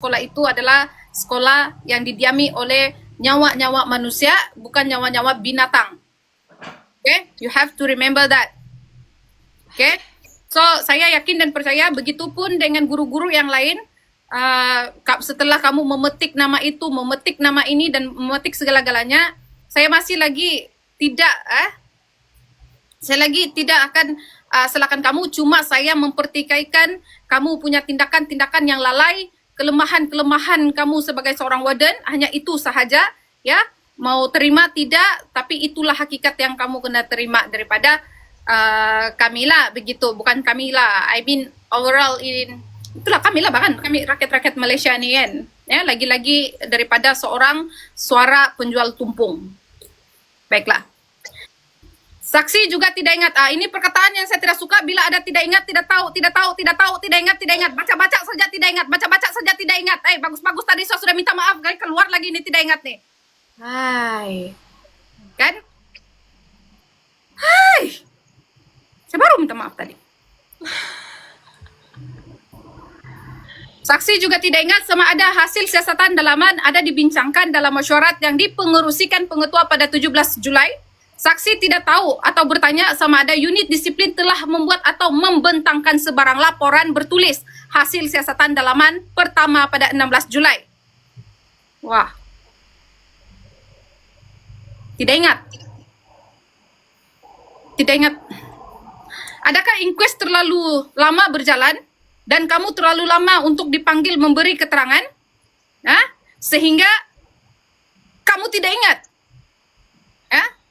sekolah itu adalah sekolah yang didiami oleh nyawa-nyawa manusia, bukan nyawa-nyawa binatang. Okay? You have to remember that. Okay? So, saya yakin dan percaya begitupun dengan guru-guru yang lain. Setelah kamu memetik nama itu, memetik nama ini, dan memetik segala-galanya, saya masih lagi tidak saya lagi tidak akan salahkan kamu, cuma saya mempertikaikan kamu punya tindakan-tindakan yang lalai, kelemahan-kelemahan kamu sebagai seorang warden, hanya itu sahaja, ya. Mau terima tidak, tapi itulah hakikat yang kamu kena terima daripada Kamila, begitu. Bukan Kamila, I mean overall itulah Kamila, bahkan kami rakyat-rakyat Malaysia ni kan, ya, lagi-lagi daripada seorang suara penjual tumpung. Baiklah. Saksi juga tidak ingat. Ini perkataan yang saya tidak suka. Bila ada tidak ingat, tidak tahu, tidak tahu, tidak tahu, tidak ingat, tidak ingat. Baca-baca saja tidak ingat, baca-baca saja tidak ingat. Bagus-bagus tadi saya sudah minta maaf, guys. Keluar lagi ini tidak ingat nih. Hai. Kan? Hai. Saya baru minta maaf tadi. Saksi juga tidak ingat sama ada hasil siasatan dalaman ada dibincangkan dalam mesyuarat yang dipengerusikan pengetua pada 17 Julai. Saksi tidak tahu atau bertanya sama ada unit disiplin telah membuat atau membentangkan sebarang laporan bertulis hasil siasatan dalaman pertama pada 16 Julai. Wah. Tidak ingat. Tidak ingat. Adakah inquest terlalu lama berjalan dan kamu terlalu lama untuk dipanggil memberi keterangan? Sehingga kamu tidak ingat.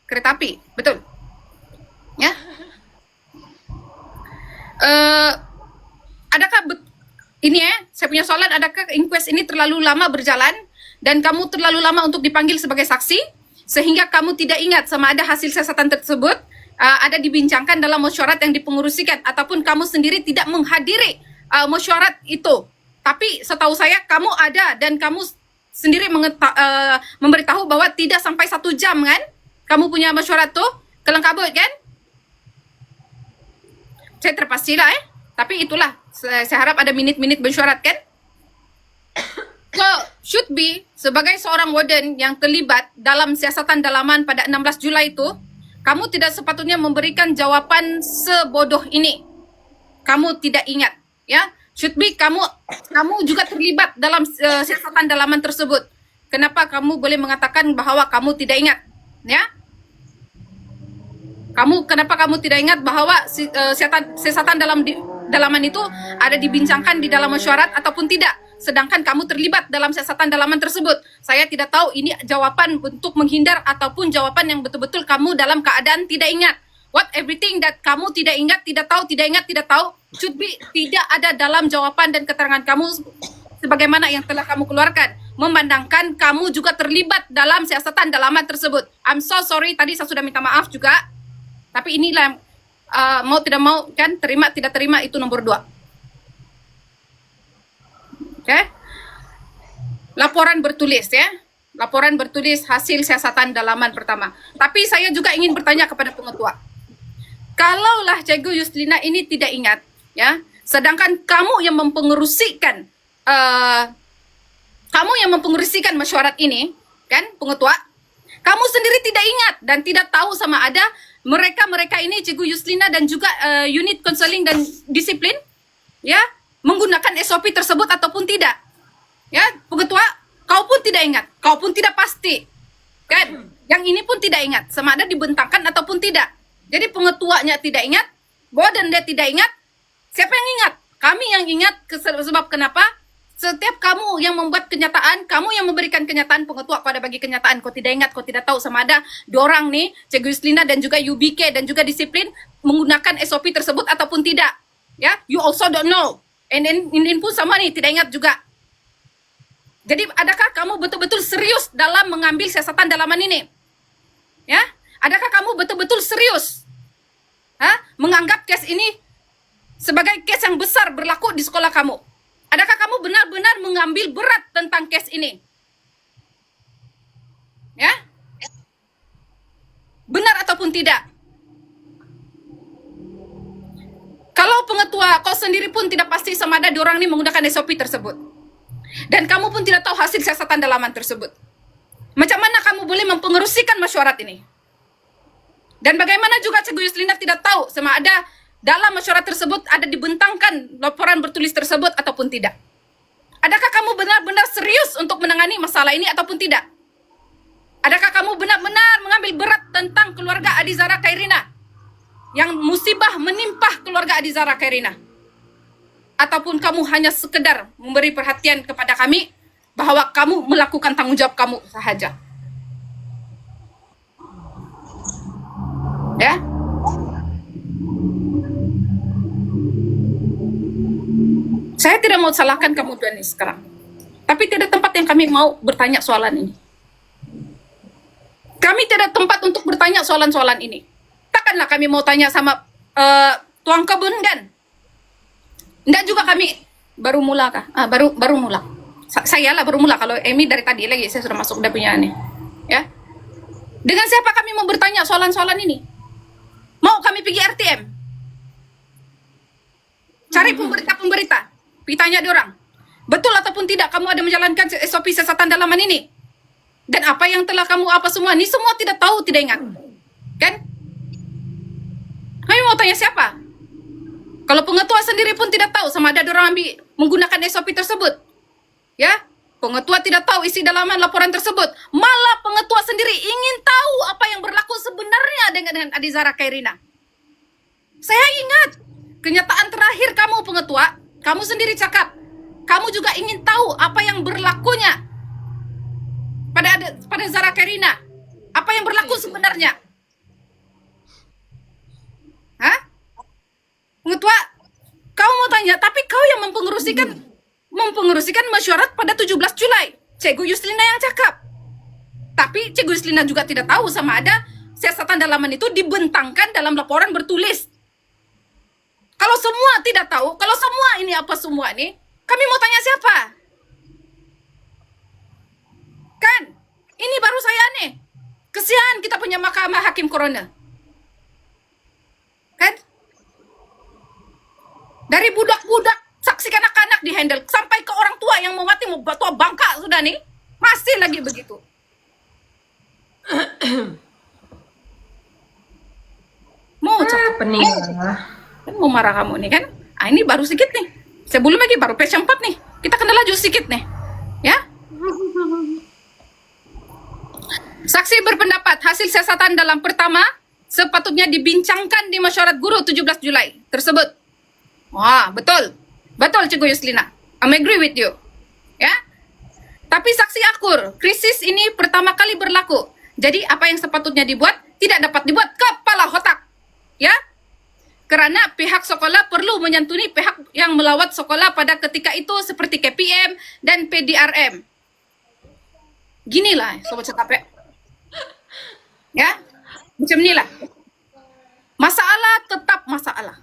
Kereta api, betul. Ya. Adakah ini saya punya soalan, adakah inquest ini terlalu lama berjalan dan kamu terlalu lama untuk dipanggil sebagai saksi sehingga kamu tidak ingat sama ada hasil siasatan tersebut ada dibincangkan dalam mesyuarat yang dipengerusikan ataupun kamu sendiri tidak menghadiri mesyuarat itu. Tapi setahu saya kamu ada dan kamu sendiri memberitahu bahwa tidak sampai 1 jam kan? Kamu punya mesyuarat tuh kelang kabut kan? Saya terpastilah tapi itulah, saya harap ada minit-minit mesyuarat kan? So, should be sebagai seorang warden yang terlibat dalam siasatan dalaman pada 16 Julai itu, kamu tidak sepatutnya memberikan jawapan sebodoh ini. Kamu tidak ingat, ya? Should be kamu juga terlibat dalam siasatan dalaman tersebut. Kenapa kamu boleh mengatakan bahwa kamu tidak ingat, ya? Kenapa kamu tidak ingat bahwa siasatan dalaman itu ada dibincangkan di dalam mesyuarat ataupun tidak? Sedangkan kamu terlibat dalam siasatan dalaman tersebut. Saya tidak tahu ini jawaban untuk menghindar ataupun jawaban yang betul-betul kamu dalam keadaan tidak ingat. What everything that kamu tidak ingat, tidak tahu, tidak ingat, tidak tahu should be tidak ada dalam jawaban dan keterangan kamu sebagaimana yang telah kamu keluarkan. Memandangkan kamu juga terlibat dalam siasatan dalaman tersebut. I'm so sorry, tadi saya sudah minta maaf juga. Tapi inilah mau tidak mau kan, terima tidak terima itu nomor 2. Okay? Laporan bertulis ya. Laporan bertulis hasil siasatan dalaman pertama. Tapi saya juga ingin bertanya kepada pengetua. Kalaulah Cikgu Yuslina ini tidak ingat, ya, sedangkan kamu yang mempengerusikan mesyuarat ini, kan, pengetua, kamu sendiri tidak ingat dan tidak tahu sama ada mereka ini Cikgu Yuslina dan juga unit konseling dan disiplin, ya, menggunakan SOP tersebut ataupun tidak. Ya, pengetua, kau pun tidak ingat, kau pun tidak pasti. Kan? Yang ini pun tidak ingat, sama ada dibentangkan ataupun tidak. Jadi pengetuanya tidak ingat, dan dia tidak ingat. Siapa yang ingat? Kami yang ingat, sebab kenapa? Setiap kamu yang membuat kenyataan, kamu yang memberikan kenyataan, pengetua pada bagi kenyataan, kau tidak ingat, kau tidak tahu sama ada diorang nih, Cikgu Yuslina dan juga UBK dan juga disiplin menggunakan SOP tersebut ataupun tidak. Ya, you also don't know. And ini pun sama nih, tidak ingat juga. Jadi adakah kamu betul-betul serius dalam mengambil siasatan dalaman ini? Ya, adakah kamu betul-betul serius menganggap case ini sebagai case yang besar berlaku di sekolah kamu? Adakah kamu benar-benar mengambil berat tentang case ini? Ya? Benar ataupun tidak? Kalau pengetua, kau sendiri pun tidak pasti sama ada diorang ini menggunakan SOP tersebut. Dan kamu pun tidak tahu hasil siasatan dalaman tersebut. Macam mana kamu boleh mempengerusikan mesyuarat ini? Dan bagaimana juga Cikgu Yuslina tidak tahu sama ada dalam mesyuarat tersebut ada dibentangkan laporan bertulis tersebut ataupun tidak? Adakah kamu benar-benar serius untuk menangani masalah ini ataupun tidak? Adakah kamu benar-benar mengambil berat tentang keluarga Adizara Khairina yang musibah menimpa keluarga Adizara Khairina? Ataupun kamu hanya sekedar memberi perhatian kepada kami bahwa kamu melakukan tanggung jawab kamu sahaja? Ya? Saya tidak mau salahkan kamu Tuan sekarang. Tapi tidak tempat yang kami mau bertanya soalan ini. Kami tidak tempat untuk bertanya soalan-soalan ini. Takkanlah kami mau tanya sama tuang kebun kan? Enggak juga kami baru mula kah? Baru mula. Saya lah baru mula. Kalau Emi dari tadi lagi saya sudah masuk udah punya ini. Ya. Dengan siapa kami mau bertanya soalan-soalan ini? Mau kami pergi RTM? Cari pemberita-pemberita. Tanya diorang, betul ataupun tidak kamu ada menjalankan SOP siasatan dalaman ini? Dan apa yang telah kamu apa semua? Ini semua tidak tahu, tidak ingat. Kan? Kami mau tanya siapa? Kalau pengetua sendiri pun tidak tahu sama ada diorang ambil menggunakan SOP tersebut. Ya? Pengetua tidak tahu isi dalaman laporan tersebut. Malah pengetua sendiri ingin tahu apa yang berlaku sebenarnya dengan Adizara Khairina. Saya ingat kenyataan terakhir kamu pengetua. Kamu sendiri cakap, kamu juga ingin tahu apa yang berlakunya pada Zara Khairina. Apa yang berlaku sebenarnya? Hah? Pengetua, kau mau tanya, tapi kau yang mempengerusikan mesyuarat pada 17 Julai. Cikgu Yuslina yang cakap. Tapi Cikgu Yuslina juga tidak tahu sama ada siasatan dalaman itu dibentangkan dalam laporan bertulis. Kalau semua tidak tahu, kalau semua ini apa semua nih, kami mau tanya siapa? Kan, ini baru saya nih. Kesian kita punya Mahkamah Hakim Corona. Kan? Dari budak-budak, saksi kanak-kanak dihandle, sampai ke orang tua yang mau mati, mau tua bangka sudah nih. Masih lagi begitu. Mau cakap pening. Kan mau marah kamu nih kan? Ini baru sedikit nih. Sebelum lagi baru page 4 nih. Kita kena laju sedikit nih. Ya? Saksi berpendapat hasil siasatan dalam pertama sepatutnya dibincangkan di mesyuarat guru 17 Julai tersebut. Wah, betul. Betul Cikgu Yuslina. I agree with you. Ya? Tapi saksi akur, krisis ini pertama kali berlaku. Jadi apa yang sepatutnya dibuat tidak dapat dibuat kepala otak. Ya? Karena pihak sekolah perlu menyantuni pihak yang melawat sekolah pada ketika itu seperti KPM dan PDRM. Ginilah sobat cakap ya. Ya, macam inilah. Masalah tetap masalah.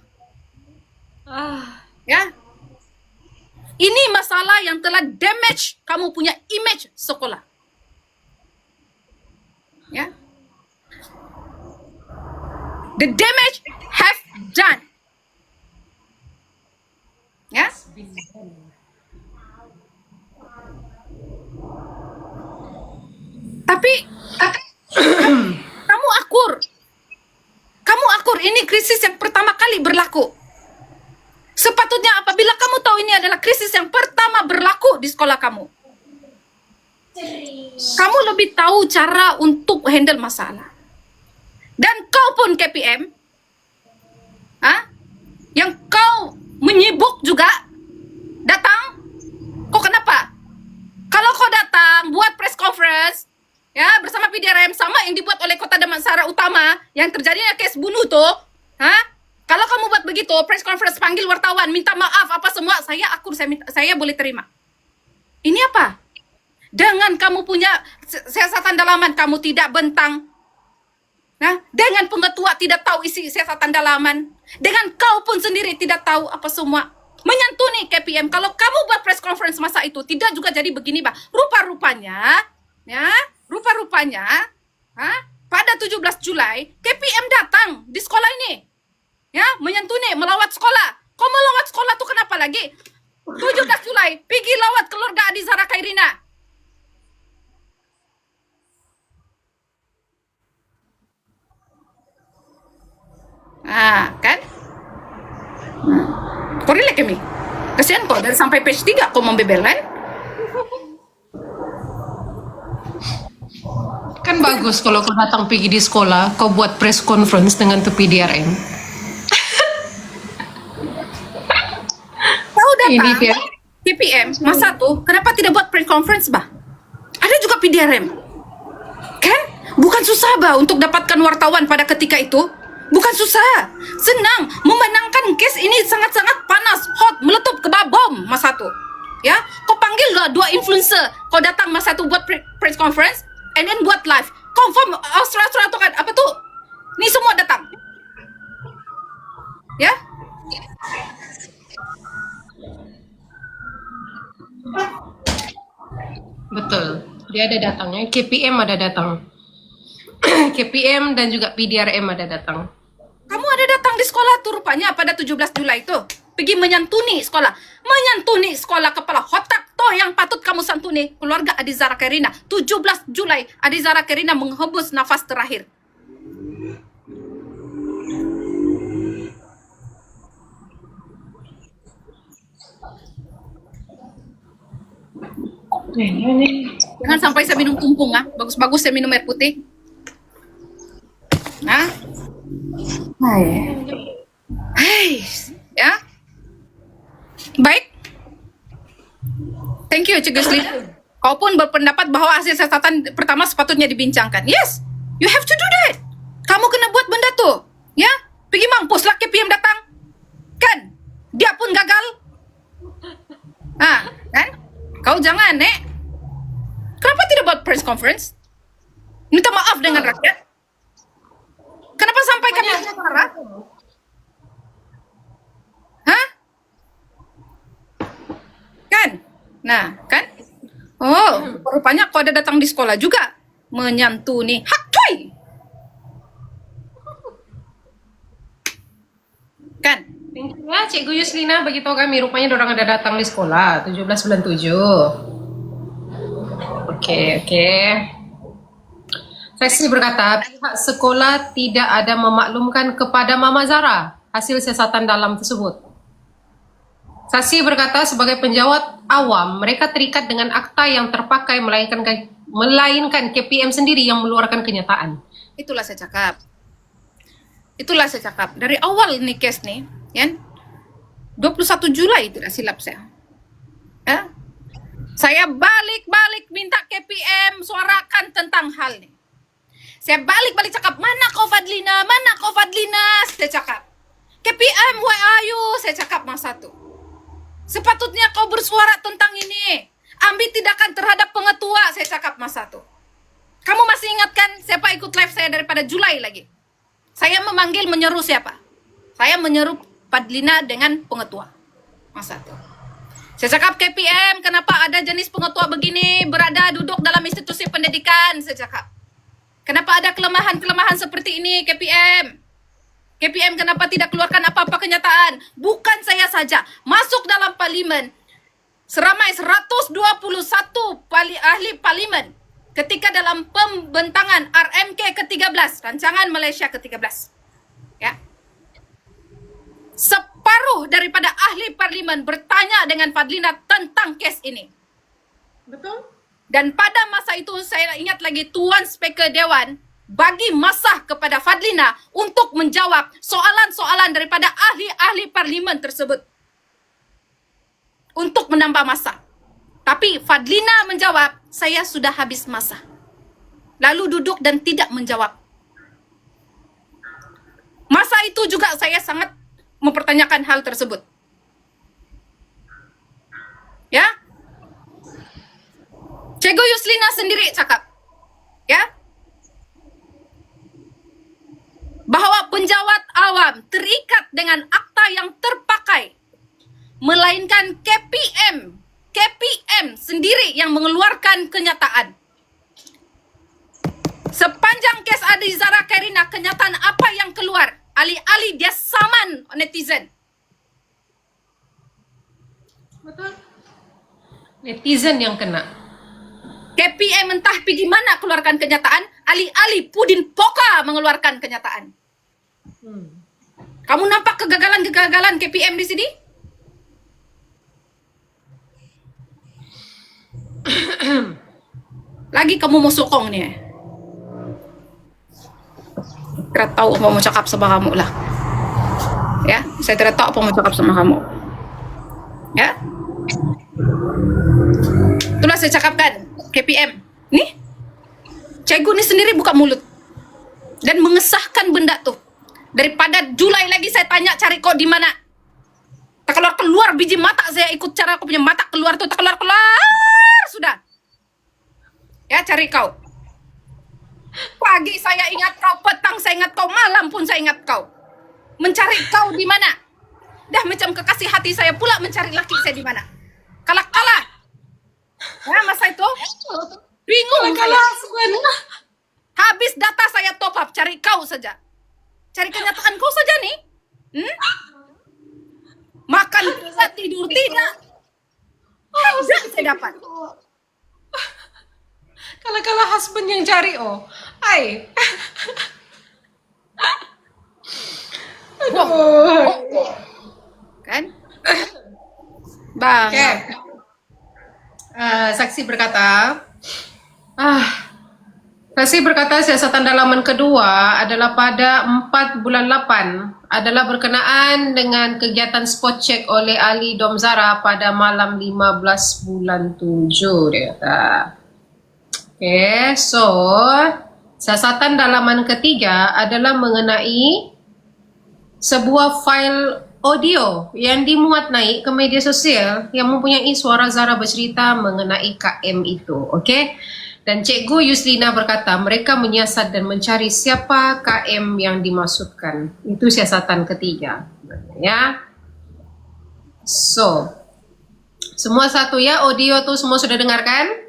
Ya. Ini masalah yang telah damage kamu punya image sekolah. Ya. The damage have done. Ya. Tapi kamu akur. Kamu akur, ini krisis yang pertama kali berlaku. Sepatutnya apabila kamu tahu ini adalah krisis yang pertama berlaku di sekolah kamu, kamu lebih tahu cara untuk handle masalah. Dan kau pun KPM, yang kau menyibuk juga datang, kok kenapa? Kalau kau datang buat press conference, ya bersama PDRM sama yang dibuat oleh Kota Damansara Utama yang terjadinya case bunuh tuh, kalau kamu buat begitu, press conference panggil wartawan, minta maaf apa semua, saya akur, saya boleh terima. Ini apa? Dengan kamu punya siasatan dalaman, kamu tidak bentang. Nah, dengan pengetua tidak tahu isi siasatan dalaman, dengan kau pun sendiri tidak tahu apa semua, menyantuni KPM. Kalau kamu buat press conference masa itu tidak juga jadi begini, Pak. Rupa-rupanya, pada 17 Julai KPM datang di sekolah ini. Ya, menyantuni, melawat sekolah. Kau melawat sekolah tuh kenapa lagi? 17 Julai, pergi lawat keluarga Adi Zara Khairina. Kan? Kau relate kami. Kasihan kok, dari sampai page 3 kau membebel kan? Kan bagus kalau kau datang pergi di sekolah, kau buat press conference dengan tu PDRM. Kau Ini datang dia. KPM, masa tuh, kenapa tidak buat press conference, bah? Ada juga PDRM. Kan? Bukan susah, bah, untuk dapatkan wartawan pada ketika itu. Bukan susah. Senang. Memenangkan case ini sangat-sangat panas, hot, meletup ke bawah bom masa tuh. Ya, kau panggil lah 2 influencer. Kau datang masa tuh buat press conference, and then buat live. Confirm Australia tuh kan, apa tuh? Nih semua datang. Ya? Betul. Dia ada datangnya. KPM ada datang. KPM dan juga PDRM ada datang. Kamu ada datang di sekolah tuh rupanya pada 17 Julai itu. Pergi menyantuni sekolah. Menyantuni sekolah kepala otak toh yang patut kamu santuni. Keluarga Adi Zara Khairina. 17 Julai Adi Zara Khairina menghembus nafas terakhir. Jangan sampai saya minum tumpung, ah. Bagus-bagus saya minum air putih. Nah. Hai. Ya. Baik. Thank you, Cik Gusli. Kau pun berpendapat bahwa hasil siasatan pertama sepatutnya dibincangkan. Yes, you have to do that. Kamu kena buat benda tuh. Ya. Pergi mampus lah KPM datang. Kan? Dia pun gagal. Kan? Kau jangan, Nek. Kenapa tidak buat press conference? Minta maaf dengan rakyat. Kenapa sampai kami marah? Hah? Kan? Nah, kan? Oh, rupanya kau ada datang di sekolah juga. Menyantuni. Hak cuy! Kan? Thank you ya Cikgu Yuslina bagi tahu kami rupanya orang ada datang di sekolah 1797. Oke. Saksi berkata pihak sekolah tidak ada memaklumkan kepada Mama Zara hasil siasatan dalam tersebut. Saksi berkata sebagai penjawat awam mereka terikat dengan akta yang terpakai melainkan KPM sendiri yang mengeluarkan kenyataan. Itulah saya cakap. Dari awal nih case nih, ya. 21 Julai tidak silap saya. Ya. Saya balik-balik minta KPM suarakan tentang hal ini. Saya balik-balik cakap, mana kau Fadlina? Saya cakap. KPM, where are you? Saya cakap masa itu. Sepatutnya kau bersuara tentang ini. Ambil tindakan terhadap pengetua, saya cakap masa itu. Kamu masih ingatkan siapa ikut live saya daripada Julai lagi? Saya menyeru siapa? Saya menyeru Fadlina dengan pengetua. Masa itu. Saya cakap KPM, kenapa ada jenis pengetua begini berada duduk dalam institusi pendidikan? Saya cakap. Kenapa ada kelemahan-kelemahan seperti ini KPM? KPM kenapa tidak keluarkan apa-apa kenyataan? Bukan saya saja, masuk dalam parlimen seramai 121 ahli parlimen ketika dalam pembentangan RMK ke-13, Rancangan Malaysia ke-13. Ya. Separuh daripada ahli parlimen bertanya dengan Fadlina tentang kes ini. Betul? Dan pada masa itu saya ingat lagi Tuan Speaker Dewan bagi masa kepada Fadlina untuk menjawab soalan-soalan daripada ahli-ahli parlimen tersebut. Untuk menambah masa. Tapi Fadlina menjawab, saya sudah habis masa. Lalu duduk dan tidak menjawab. Masa itu juga saya sangat mempertanyakan hal tersebut. Ya? Cikgu Yuslina sendiri cakap. Ya? Bahwa penjawat awam terikat dengan akta yang terpakai. Melainkan KPM sendiri yang mengeluarkan kenyataan. Sepanjang kes Adi Zara Khairina, kenyataan apa yang keluar? Alih-alih dia saman netizen. Betul. Netizen yang kena. KPM entah pergi mana keluarkan kenyataan, alih-alih Pudin Poka mengeluarkan kenyataan. Kamu nampak kegagalan-kegagalan KPM di sini? Lagi kamu mau sokong nih. Tidak tahu apa mau cakap sama kamu lah. Ya, saya tidak tahu apa mau cakap sama kamu. Ya. Itulah saya cakapkan, KPM. Nih, Cikgu ini sendiri buka mulut dan mengesahkan benda tuh. Daripada Julai lagi saya tanya cari kau di mana. Tak keluar biji mata, saya ikut cara aku punya mata keluar tuh, tak keluar sudah. Ya, cari kau. Pagi saya ingat kau, petang saya ingat kau, malam pun saya ingat kau. Mencari kau di mana? Dah macam kekasih hati saya pula mencari laki saya di mana. Kalah. Ya, masa itu bingung saya. Habis data saya top up, cari kau saja. Cari kenyataan kau saja nih. Makan tidak, tidur tidak. Tidak saya dapat. Kalau husband yang cari Hai. Aduh. Kan? Bang. Okay. Saksi berkata, siasatan dalaman kedua adalah pada 4 bulan 8 adalah berkenaan dengan kegiatan spot check oleh Ali Domzara pada malam 15 bulan 7, dia kata. Okay, so siasatan dalaman ketiga adalah mengenai sebuah file audio yang dimuat naik ke media sosial yang mempunyai suara Zara bercerita mengenai KM itu. Okay? Dan Cikgu Yuslina berkata mereka menyiasat dan mencari siapa KM yang dimaksudkan. Itu siasatan ketiga. Ya. So, semua satu ya, audio tu semua sudah dengarkan?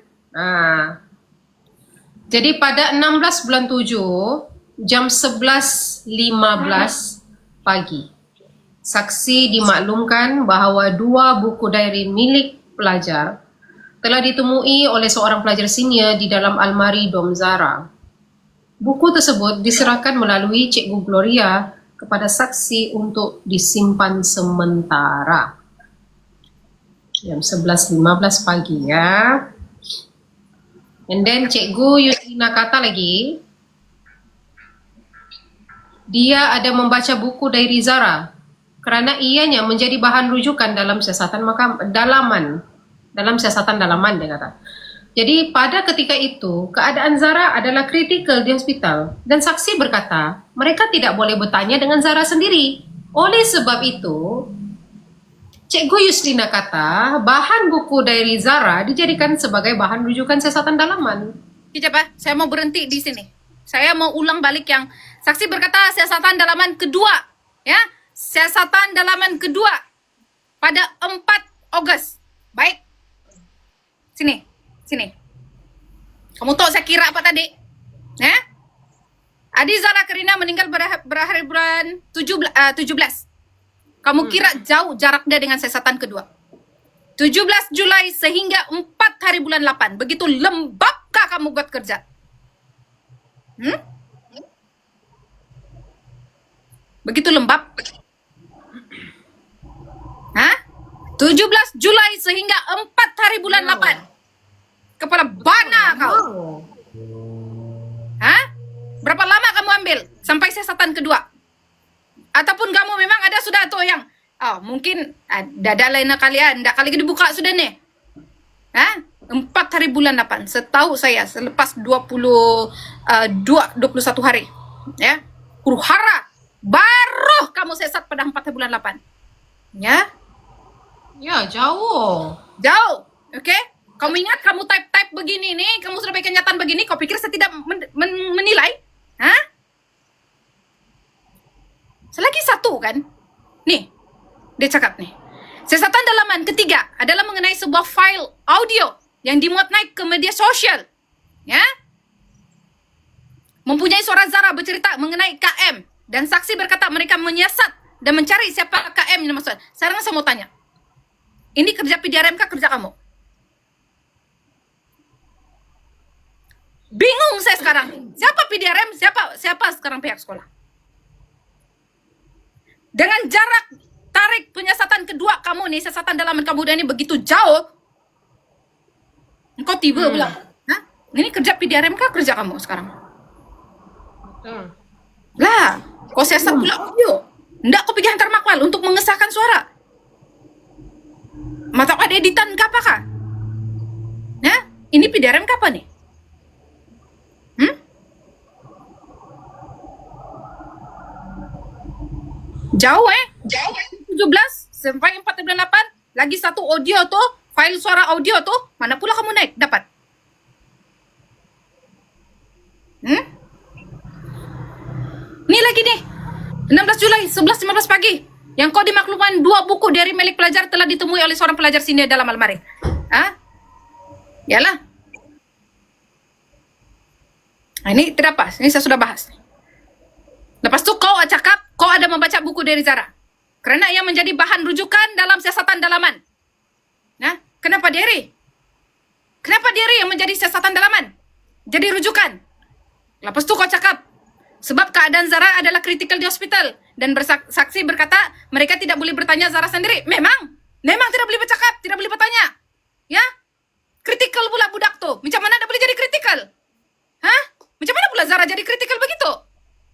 Jadi pada 16 bulan 7 jam 11.15 pagi, saksi dimaklumkan bahawa 2 buku diary milik pelajar telah ditemui oleh seorang pelajar senior di dalam almari Domzara. Buku tersebut diserahkan melalui Cikgu Gloria kepada saksi untuk disimpan sementara. Jam 11.15 pagi ya. And then Cikgu Yuslina kata lagi, dia ada membaca buku diary Zara kerana ianya menjadi bahan rujukan dalam siasatan dalaman dia kata. Jadi pada ketika itu keadaan Zara adalah kritikal di hospital dan saksi berkata mereka tidak boleh bertanya dengan Zara sendiri. Oleh sebab itu Cikgu Yuslina kata bahan buku diary Zara dijadikan sebagai bahan rujukan siasatan dalaman. Sekejap, saya mau berhenti di sini. Saya mau ulang balik yang saksi berkata siasatan dalaman kedua. Ya, siasatan dalaman kedua pada 4 Ogos. Baik. Sini. Kamu tahu saya kira apa tadi? Ya? Adi Zara Karina meninggal berakhir bulan 17. Kamu kira jauh jaraknya dengan siasatan kedua. 17 Julai sehingga 4 hari bulan 8. Begitu lembabkah kamu buat kerja? Begitu lembab? 17 Julai sehingga 4 hari bulan 8. Kepala bana kau. Berapa lama kamu ambil sampai siasatan kedua? Ataupun kamu memang ada sudah tuh yang mungkin dada lain kalian ndak kali dibuka sudah nih. 4 hari bulan 8 setahu saya selepas 21 hari ya. Huru-hara baru kamu sesat pada 4 hari bulan 8. Ya. Ya, jauh. Oke? Kamu ingat kamu type begini nih, kamu sudah bikin kenyataan begini, kau pikir saya tidak menilai? Selagi satu kan? Nih, dia cakap nih. Siasatan dalaman ketiga adalah mengenai sebuah file audio yang dimuat naik ke media sosial. Ya? Mempunyai suara Zara bercerita mengenai KM. Dan saksi berkata mereka menyiasat dan mencari siapa KM yang dimaksud. Sekarang saya mau tanya. Ini kerja PDRM kah kerja kamu? Bingung saya sekarang. Siapa PDRM? Siapa sekarang pihak sekolah? Dengan jarak tarik penyiasatan kedua kamu nih, siasatan dalaman kamu ini begitu jauh, engkau tiba bilang, hah? Ini kerja PDRM kah kerja kamu sekarang? Betul. Lah, kau siasat pula audio. Nggak kau pergi hantar makwal untuk mengesahkan suara. Mata ada editan ke apa kah? Nah, ini PDRM ke apa nih? Jauh 17 sampai 48. Lagi satu audio tuh, file suara audio tuh, mana pula kamu naik dapat? Nih lagi nih, 16 Julai, 11.15 pagi. Yang kau dimaklumkan 2 buku dari milik pelajar telah ditemui oleh seorang pelajar sini dalam almari. Hah? Yalah. Nah, ini tidak pas, ini saya sudah bahas. Lepas itu kau cakap, kau ada membaca buku dari Zara. Karena ia menjadi bahan rujukan dalam siasatan dalaman. Nah, kenapa Derry? Kenapa Derry yang menjadi siasatan dalaman? Jadi rujukan. Lepas itu kau cakap, sebab keadaan Zara adalah kritikal di hospital. Dan bersaksi berkata, mereka tidak boleh bertanya Zara sendiri. Memang tidak boleh bercakap, tidak boleh bertanya. Ya? Kritikal pula budak tuh. Macam mana tidak boleh jadi kritikal? Hah? Macam mana pula Zara jadi kritikal begitu?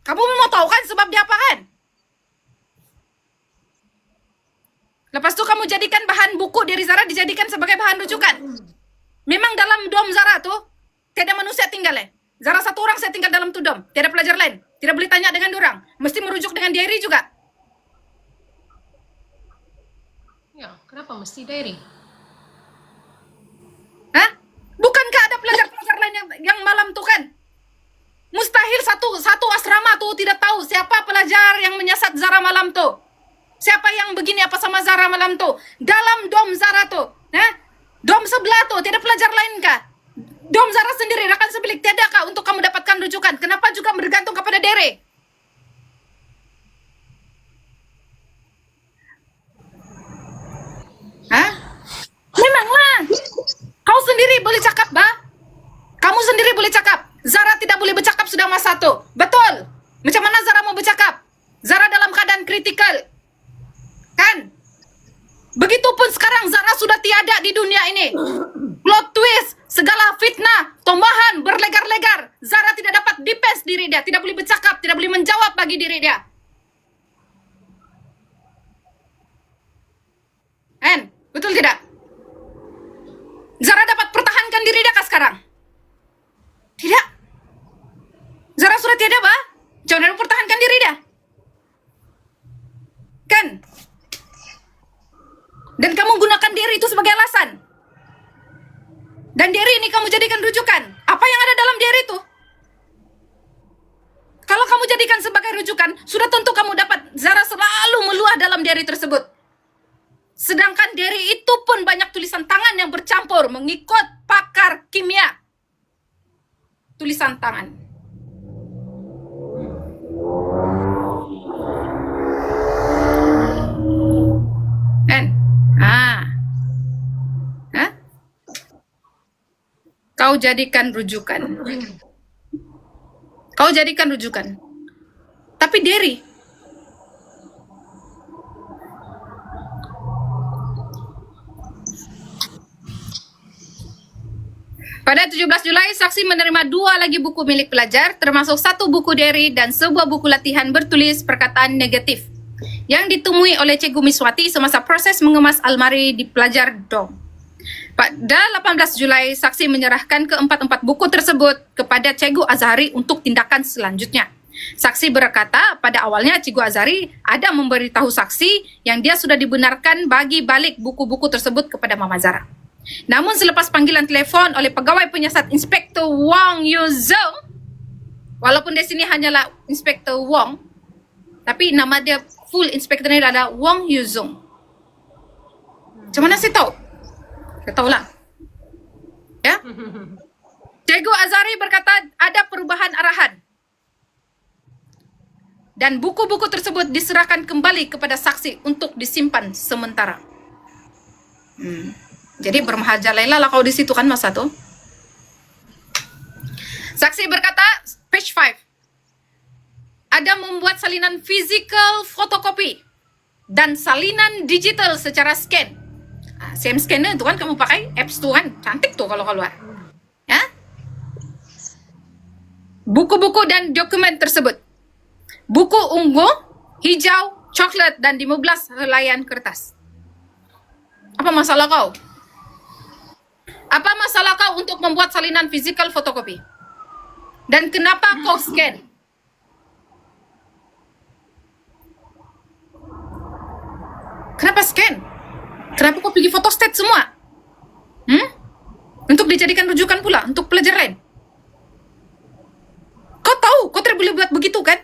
Kamu mau tahu kan sebab dia apa kan? Lepas itu kamu jadikan bahan buku dari Zara dijadikan sebagai bahan rujukan. Memang dalam dom Zara tuh tidak ada manusia tinggal Zara satu orang saya tinggal dalam tuh dom. Tidak ada pelajar lain. Tidak boleh tanya dengan dorang. Mesti merujuk dengan diary juga. Ya, kenapa mesti diary? Hah? Bukankah ada pelajar-pelajar lain yang malam tuh kan? Mustahil satu asrama tuh tidak tahu siapa pelajar yang menyesat Zara malam tuh. Siapa yang begini apa sama Zara malam tuh. Dalam dom Zara tuh. Dom sebelah tuh, tidak pelajar lain kah? Dom Zara sendiri, rekan sebilik, tiada kah untuk kamu dapatkan rujukan? Kenapa juga bergantung kepada Dere? Hah? Memanglah. Kau sendiri boleh cakap, bah? Kamu sendiri boleh cakap. Zara tidak boleh bercakap sudah masa itu. Betul. Macam mana Zara mau bercakap? Zara dalam keadaan kritikal. Kan? Begitupun sekarang Zara sudah tiada di dunia ini. Plot twist, segala fitnah, tombahan, berlegar-legar. Zara tidak dapat defense diri dia. Tidak boleh bercakap, tidak boleh menjawab bagi diri dia. Kan? Betul tidak? Zara dapat pertahankan diri dia kah sekarang? Tidak. Zara sudah tiada, bah. Jangan pertahankan diri dia. Kan? Dan kamu gunakan diri itu sebagai alasan. Dan diri ini kamu jadikan rujukan. Apa yang ada dalam diri itu? Kalau kamu jadikan sebagai rujukan, sudah tentu kamu dapat Zara selalu meluah dalam diri tersebut. Sedangkan diri itu pun banyak tulisan tangan yang bercampur mengikut pakar kimia. Tulisan tangan. Kan? Kau jadikan rujukan. Kau jadikan rujukan. Tapi Derry, pada 17 Julai, saksi menerima 2 lagi buku milik pelajar, termasuk 1 buku Derry dan sebuah buku latihan bertulis perkataan negatif yang ditemui oleh Cikgu Miswati semasa proses mengemas almari di pelajar dom. Pada 18 Julai, saksi menyerahkan keempat-empat buku tersebut kepada Cikgu Azhari untuk tindakan selanjutnya. Saksi berkata pada awalnya Cikgu Azhari ada memberitahu saksi yang dia sudah dibenarkan bagi balik buku-buku tersebut kepada Mama Zara. Namun selepas panggilan telefon oleh pegawai penyiasat Inspektur Wang Yuzong, walaupun di sini hanyalah Inspektur Wong, tapi nama dia full inspekturnya adalah Wang Yuzong. Macam mana saya tahu? Saya tahu lah. Ya? Cikgu Azhari berkata ada perubahan arahan. Dan buku-buku tersebut diserahkan kembali kepada saksi untuk disimpan sementara. Jadi bermahajalailah lah kau di situ kan masa tuh. Saksi berkata, page 5. Ada membuat salinan physical fotokopi dan salinan digital secara scan. Same scanner itu kan kamu pakai apps tuh kan. Cantik tuh kalau keluar. Ya? Buku-buku dan dokumen tersebut. Buku ungu, hijau, coklat, dan 15 helaian kertas. Apa masalah kau? Apa masalah kau untuk membuat salinan physical fotokopi? Dan kenapa kau scan? Kenapa scan? Kenapa kau pergi photostat semua? Untuk dijadikan rujukan pula, untuk pelajar lain. Kau tahu, kau tidak boleh buat begitu kan?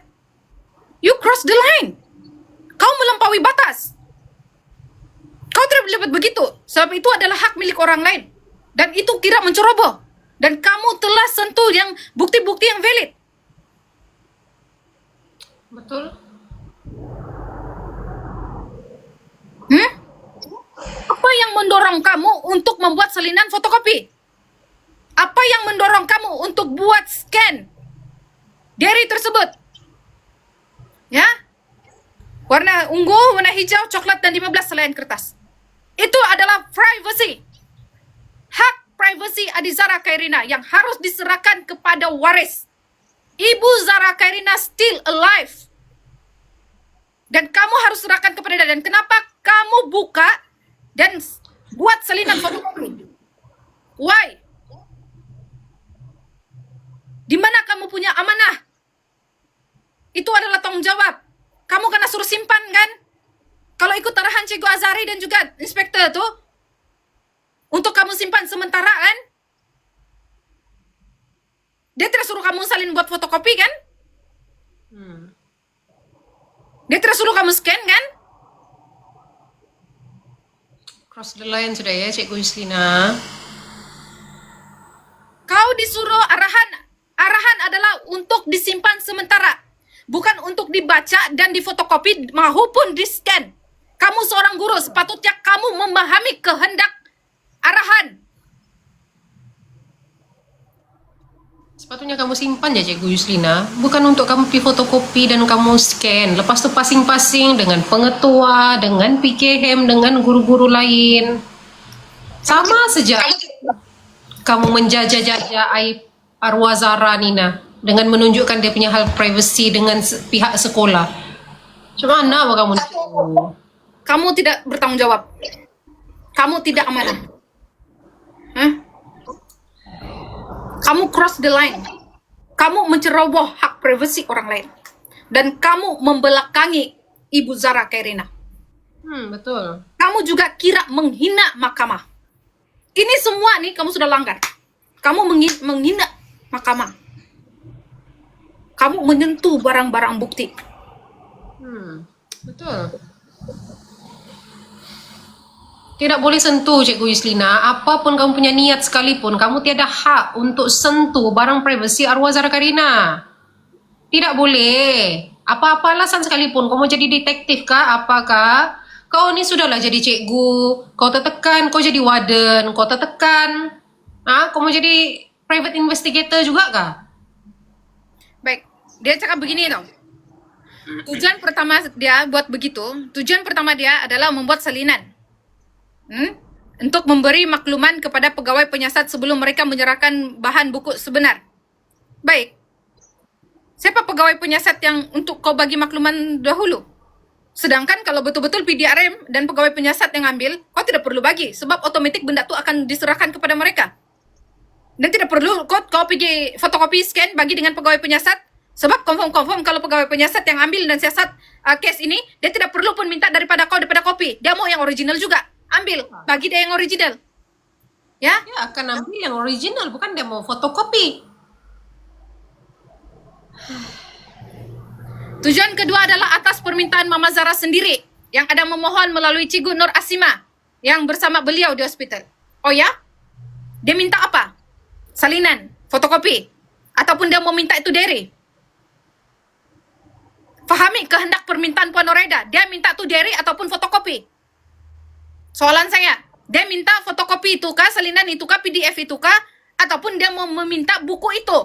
You cross the line. Kau melampaui batas. Kau tidak boleh buat begitu, sebab itu adalah hak milik orang lain. Dan itu kira menceroboh. Dan kamu telah sentuh yang bukti-bukti yang valid. Betul. Apa yang mendorong kamu untuk membuat salinan fotokopi? Apa yang mendorong kamu untuk buat scan diary tersebut? Ya? Warna ungu, warna hijau, coklat, dan 15 helaian kertas. Itu adalah privacy. Hak privacy Adi Zahra Khairina yang harus diserahkan kepada waris. Ibu Zahra Khairina still alive. Dan kamu harus serahkan kepada dia. Dan kenapa kamu buka dan buat salinan fotokopi? Why? Di mana kamu punya amanah? Itu adalah tanggung jawab. Kamu kena suruh simpan kan? Kalau ikut arahan Cikgu Azhari dan juga inspektor tuh, untuk kamu simpan sementara kan? Dia tidak suruh kamu salin buat fotokopi kan? Dia tidak suruh kamu scan kan? Cross the line sudah ya, Cikgu Yuslina. Kau disuruh arahan adalah untuk disimpan sementara, bukan untuk dibaca dan difotokopi maupun di scan. Kamu seorang guru, sepatutnya kamu memahami kehendak arahan. Sepatutnya kamu simpan ya Cikgu Yuslina, bukan untuk kamu pergi fotokopi dan kamu scan. Lepas itu pasing-pasing dengan pengetua, dengan PKM, dengan guru-guru lain. Sama saja kamu menjajah-jajah aib arwah Zahra Nina dengan menunjukkan dia punya hal privacy dengan pihak sekolah. Macam mana kamu nak? Kamu tidak bertanggung jawab. Kamu tidak amanah. Kamu cross the line. Kamu menceroboh hak privasi orang lain. Dan kamu membelakangi Ibu Zahra Khairina. Betul. Kamu juga kira menghina mahkamah. Ini semua nih kamu sudah langgar. Kamu menghina mahkamah. Kamu menyentuh barang-barang bukti. Betul. Tidak boleh sentuh Cikgu Yuslina. Apapun kamu punya niat sekalipun, kamu tiada hak untuk sentuh barang privasi arwah Zahra Khairina. Tidak boleh. Apa-apa alasan sekalipun, kau mau jadi detektif kah? Apakah? Kau ni sudahlah jadi cikgu. Kau tertekan, kau jadi warden. Kau tertekan. Kau mau jadi private investigator juga kah? Baik, dia cakap begini tau. Tujuan pertama dia buat begitu, tujuan pertama dia adalah membuat salinan. Untuk memberi makluman kepada pegawai penyiasat sebelum mereka menyerahkan bahan buku sebenar. Baik. Siapa pegawai penyiasat yang untuk kau bagi makluman dahulu? Sedangkan kalau betul-betul PDRM dan pegawai penyiasat yang ambil, kau tidak perlu bagi. Sebab otomatis benda itu akan diserahkan kepada mereka. Dan tidak perlu kau pergi fotokopi scan bagi dengan pegawai penyiasat. Sebab confirm kalau pegawai penyiasat yang ambil dan siasat kes ini, dia tidak perlu pun minta daripada kopi. Dia mau yang original juga. Ambil, bagi dia yang original. Ya? Dia akan ambil yang original, bukan dia mau fotokopi. Tujuan kedua adalah atas permintaan Mama Zahra sendiri yang ada memohon melalui Cikgu Nur Asima yang bersama beliau di hospital. Oh ya? Dia minta apa? Salinan, fotokopi, ataupun dia mau minta itu diary? Fahami kehendak permintaan Puan Noraida. Dia minta itu diary ataupun fotokopi? Soalan saya, Dia minta fotokopi itu kah, salinan itu kah, PDF itu kah, ataupun dia mau meminta buku itu.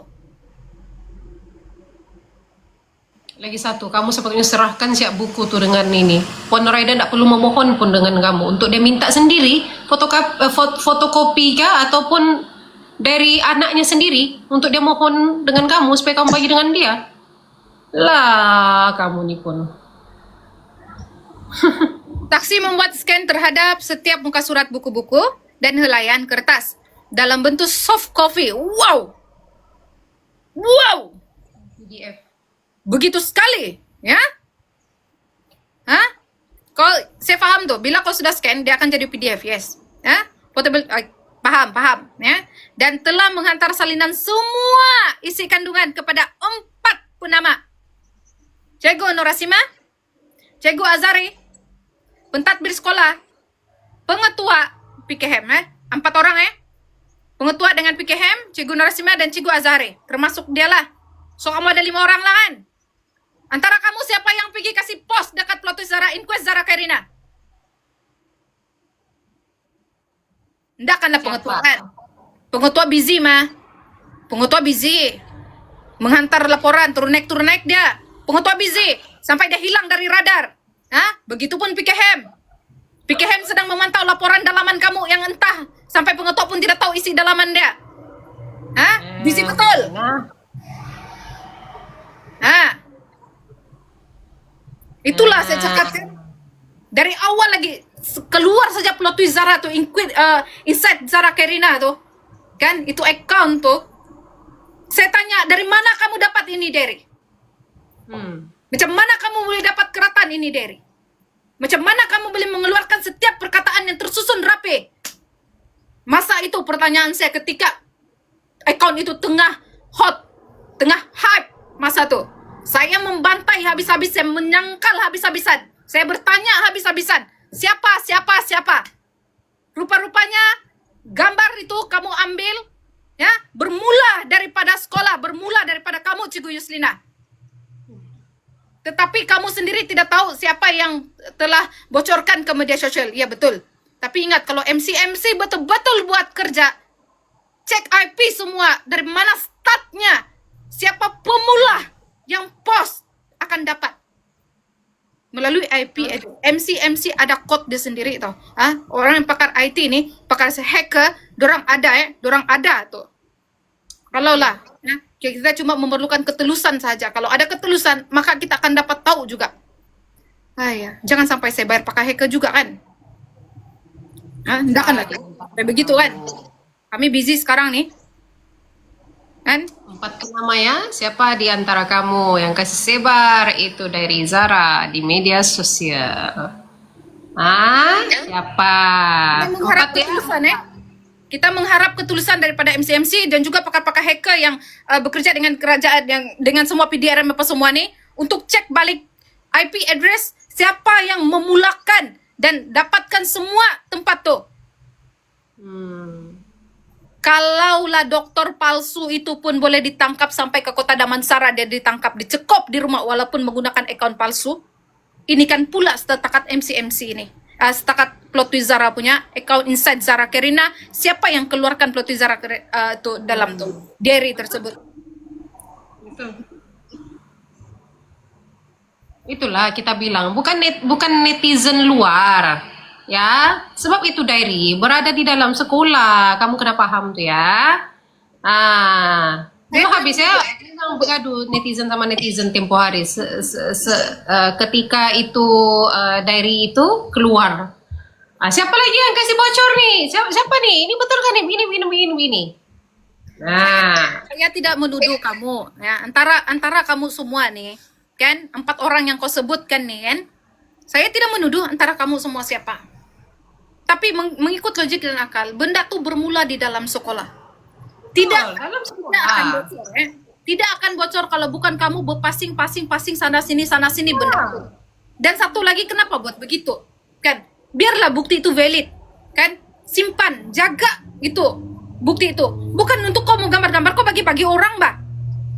Lagi satu, kamu sepatutnya serahkan siap buku tuh dengan ini. Puan Nuraida tidak perlu memohon pun dengan kamu. Untuk dia minta sendiri, fotokopi kah, ataupun dari anaknya sendiri, untuk dia mohon dengan kamu, supaya kamu bagi dengan dia. Lah, kamu nih pun. Saksi membuat scan terhadap setiap muka surat buku-buku dan helaian kertas dalam bentuk soft copy. Wow! Wow! PDF. Begitu sekali, ya? Hah? Saya paham tuh, bila kau sudah scan, dia akan jadi PDF, yes. Ya? Portable, paham, ya? Dan telah menghantar salinan semua isi kandungan kepada 4 penama. Cikgu Norasima, Cikgu Azari, pentadbir sekolah, pengetua PKM, 4 orang, pengetua dengan PKM, Cikgu Norasima dan Cikgu Azari, termasuk dialah. So kamu ada 5 orang lah kan? Antara kamu siapa yang pergi kasih pos dekat plot twist Zara, inquest Zara Karina? Nggak kan pengetua kan? Pengetua busy mah. Pengetua busy. Menghantar laporan, turun naik dia. Pengetua busy. Sampai dia hilang dari radar. Hah? Begitupun PKM. PKM sedang memantau laporan dalaman kamu yang entah. Sampai pengetua pun tidak tahu isi dalaman dia. Hah? Busy betul. Hah? Itulah saya cakapkan. Dari awal lagi keluar saja plot twist Zara tuh, inside Zara Karina tuh. Kan itu account tuh. Saya tanya, dari mana kamu dapat ini, Derry? Macam mana kamu boleh dapat keratan ini, Derry? Macam mana kamu boleh mengeluarkan setiap perkataan yang tersusun rapi? Masa itu pertanyaan saya ketika account itu tengah hot, tengah hype masa tuh. Saya membantai habis-habisan, menyangkal habis-habisan. Saya bertanya habis-habisan. Siapa? Rupa-rupanya gambar itu kamu ambil, ya, bermula daripada sekolah, bermula daripada kamu, Cikgu Yuslina. Tetapi kamu sendiri tidak tahu siapa yang telah bocorkan ke media sosial. Iya betul. Tapi ingat, kalau MC betul-betul buat kerja, cek IP semua, dari mana startnya, siapa pemula yang post akan dapat melalui IP. MC ada code dia sendiri tau. Orang yang pakar IT ini, pakar hacker, dorang ada tuh. Kalau lah, ya, kita cuma memerlukan ketulusan saja. Kalau ada ketulusan, maka kita akan dapat tahu juga. Ya, jangan sampai saya bayar pakai hacker juga kan. Enggak kan lagi. Kayak begitu kan. Kami busy sekarang nih. Kan? 4 nama ya. Siapa di antara kamu yang kasih sebar itu dari Zara di media sosial? Siapa? Kita mengharap ketulusan ya. Kita mengharap ketulusan daripada MC dan juga pakar-pakar hacker yang bekerja dengan kerajaan, yang dengan semua PDRM apa semua nih, untuk cek balik IP address siapa yang memulakan dan dapatkan semua tempat tuh. Kalaulah dokter palsu itu pun boleh ditangkap sampai ke kota Damansara, dia ditangkap, dicekop di rumah walaupun menggunakan account palsu. Ini kan pula setakat MC ini. Setakat plot twist Zara punya account inside Zara Karina, siapa yang keluarkan plot twist Zara itu dalam tuh diary tersebut. Itulah kita bilang, bukan netizen luar. Ya, sebab itu diary berada di dalam sekolah. Kamu kena paham tuh ya. Itu habis ya, yang beradu netizen sama netizen tempo hari. Ketika itu diary itu keluar. Siapa lagi yang kasih bocor nih? Siapa nih? Ini betul kan? Ini. Saya tidak menuduh kamu. Ya, antara kamu semua nih, kan 4 orang yang kau sebutkan nih kan. Saya tidak menuduh antara kamu semua siapa. Tapi mengikut logik dan akal, benda tuh bermula di dalam sekolah. Tidak akan bocor. Tidak akan bocor kalau bukan kamu berpasing sana sini benda itu. Dan satu lagi, kenapa buat begitu? Kan, biarlah bukti itu valid. Kan, simpan, jaga itu bukti itu. Bukan untuk kau mau gambar-gambar, kau bagi-bagi orang, Mbak.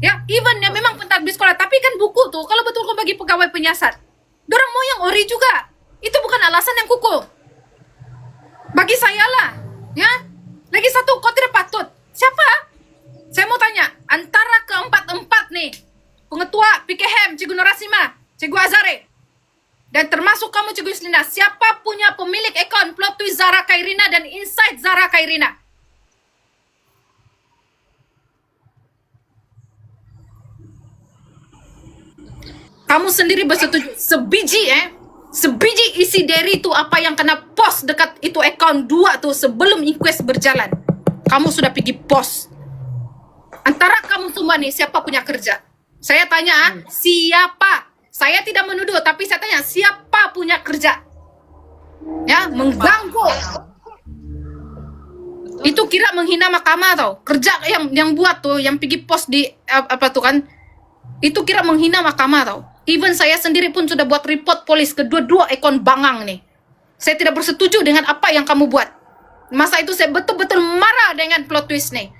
Ya, even yang memang pentadbir sekolah, tapi kan buku tuh kalau betul kau bagi pegawai penyiasat, dorang mau yang ori juga. Itu bukan alasan yang kukuh. Bagi saya lah, ya. Lagi satu, kau tidak patut. Siapa? Saya mau tanya, antara keempat-empat nih, pengetua PKM, Cikgu Norasima, Cikgu Azare, dan termasuk kamu Cikgu Yuslina, siapa punya pemilik akun plot twist Zara Khairina dan insight Zara Khairina? Kamu sendiri bersetuju, sebiji isi dari itu apa yang kena post dekat itu account 2 tuh sebelum inquest berjalan. Kamu sudah pergi post. Antara kamu semua nih siapa punya kerja? Saya tanya, siapa? Saya tidak menuduh, tapi saya tanya siapa punya kerja? Ya, mengganggu. Itu kira menghina mahkamah tau. Kerja yang buat tuh, yang pergi post di apa tuh kan? Itu kira menghina mahkamah tau. Even saya sendiri pun sudah buat report polis kedua-dua akun bangang nih. Saya tidak bersetuju dengan apa yang kamu buat. Masa itu saya betul-betul marah dengan plot twist nih.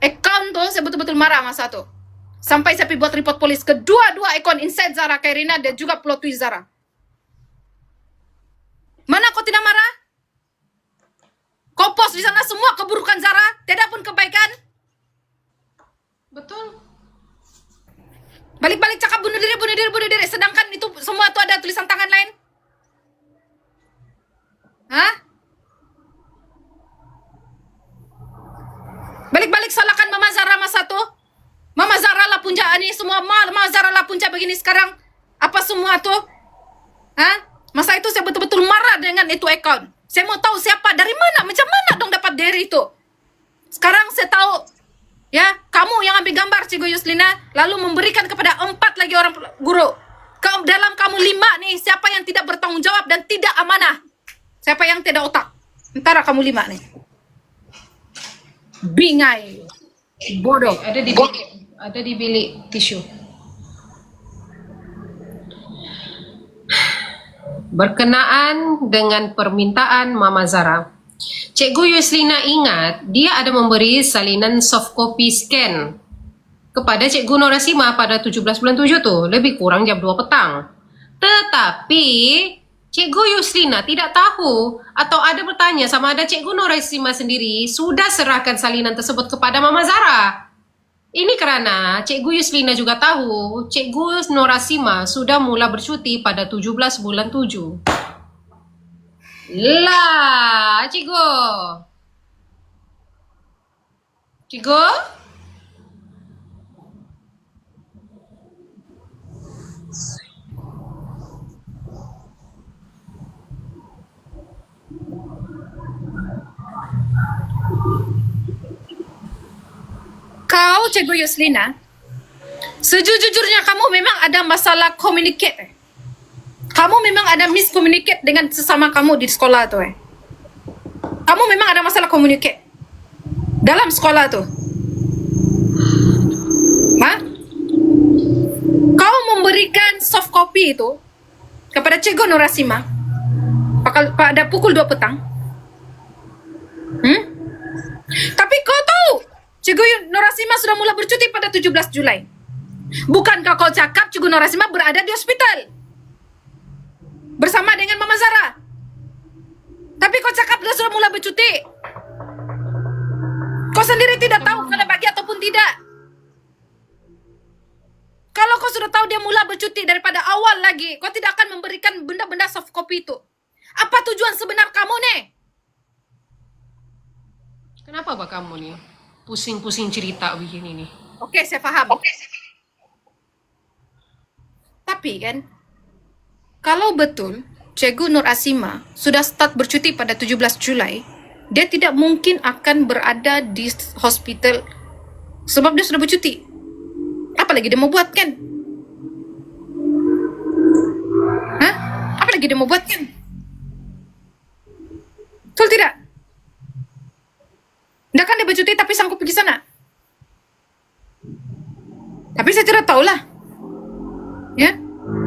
Account tuh saya betul-betul marah masa tuh. Sampai saya buat report polis kedua-dua akun Insight Zara Khairina dan juga plot twist Zara. Mana kau tidak marah? Kau post di sana semua keburukan Zara, tidak pun kebaikan. Betul. Balik-balik cakap bunuh diri, bunuh diri, bunuh diri. Sedangkan itu semua tuh ada tulisan tangan lain. Hah? Balik-balik salahkan Mama Zara masa tuh. Mama Zara lah punca ini semua. Mama Zara lah punca begini sekarang. Apa semua tuh? Hah? Masa itu saya betul-betul marah dengan itu account. Saya mau tahu siapa, dari mana, macam mana dong dapat dari itu. Sekarang saya tahu, ya, kamu yang ambil gambar Cikgu Yuslina, lalu memberikan kepada 4 lagi orang guru. Dalam kamu 5 nih, siapa yang tidak bertanggung jawab dan tidak amanah? Siapa yang tidak otak? Antara kamu 5 nih. Bingai. Bodoh. Ada di bilik tisu. Berkenaan dengan permintaan Mama Zara, Cikgu Yuslina ingat dia ada memberi salinan soft copy scan kepada Cikgu Norasima pada 17 bulan 7 tuh, lebih kurang jam 2 petang. Tetapi Cikgu Yuslina tidak tahu atau ada bertanya sama ada Cikgu Norasima sendiri sudah serahkan salinan tersebut kepada Mama Zara. Ini karena Cikgu Yuslina juga tahu Cikgu Norasima sudah mula bercuti pada 17 bulan 7. Lah, Cikgu. Cikgu? Kau, Cikgu Yuslina, sejujurnya kamu memang ada masalah communicate. Kamu memang ada miscommunicate dengan sesama kamu di sekolah tuh. Kamu memang ada masalah communicate dalam sekolah tuh. Hah? Kau memberikan soft copy itu kepada Cikgu Norasima pada pukul 2 petang. Tapi kau tahu Cikgu Norasima sudah mulai bercuti pada 17 Julai. Bukankah kau cakap Cikgu Norasima berada di hospital bersama dengan Mama Zara? Tapi kau cakap dia sudah mulai bercuti. Kau sendiri tidak tahu kalau bagi ataupun tidak. Kalau kau sudah tahu dia mulai bercuti daripada awal lagi, kau tidak akan memberikan benda-benda soft copy itu. Apa tujuan sebenar kamu nih? Kenapa Pak kamu nih pusing-pusing cerita begini nih? Oke, saya paham. Tapi kan, kalau betul Cikgu Norasima sudah start bercuti pada 17 Julai, dia tidak mungkin akan berada di hospital sebab dia sudah bercuti. Apalagi dia mau buat kan? Hah? Apalagi dia mau buat kan? Betul tidak? Nggak kan dia bercuti tapi sanggup pergi sana. Tapi saya tidak tahulah. Ya,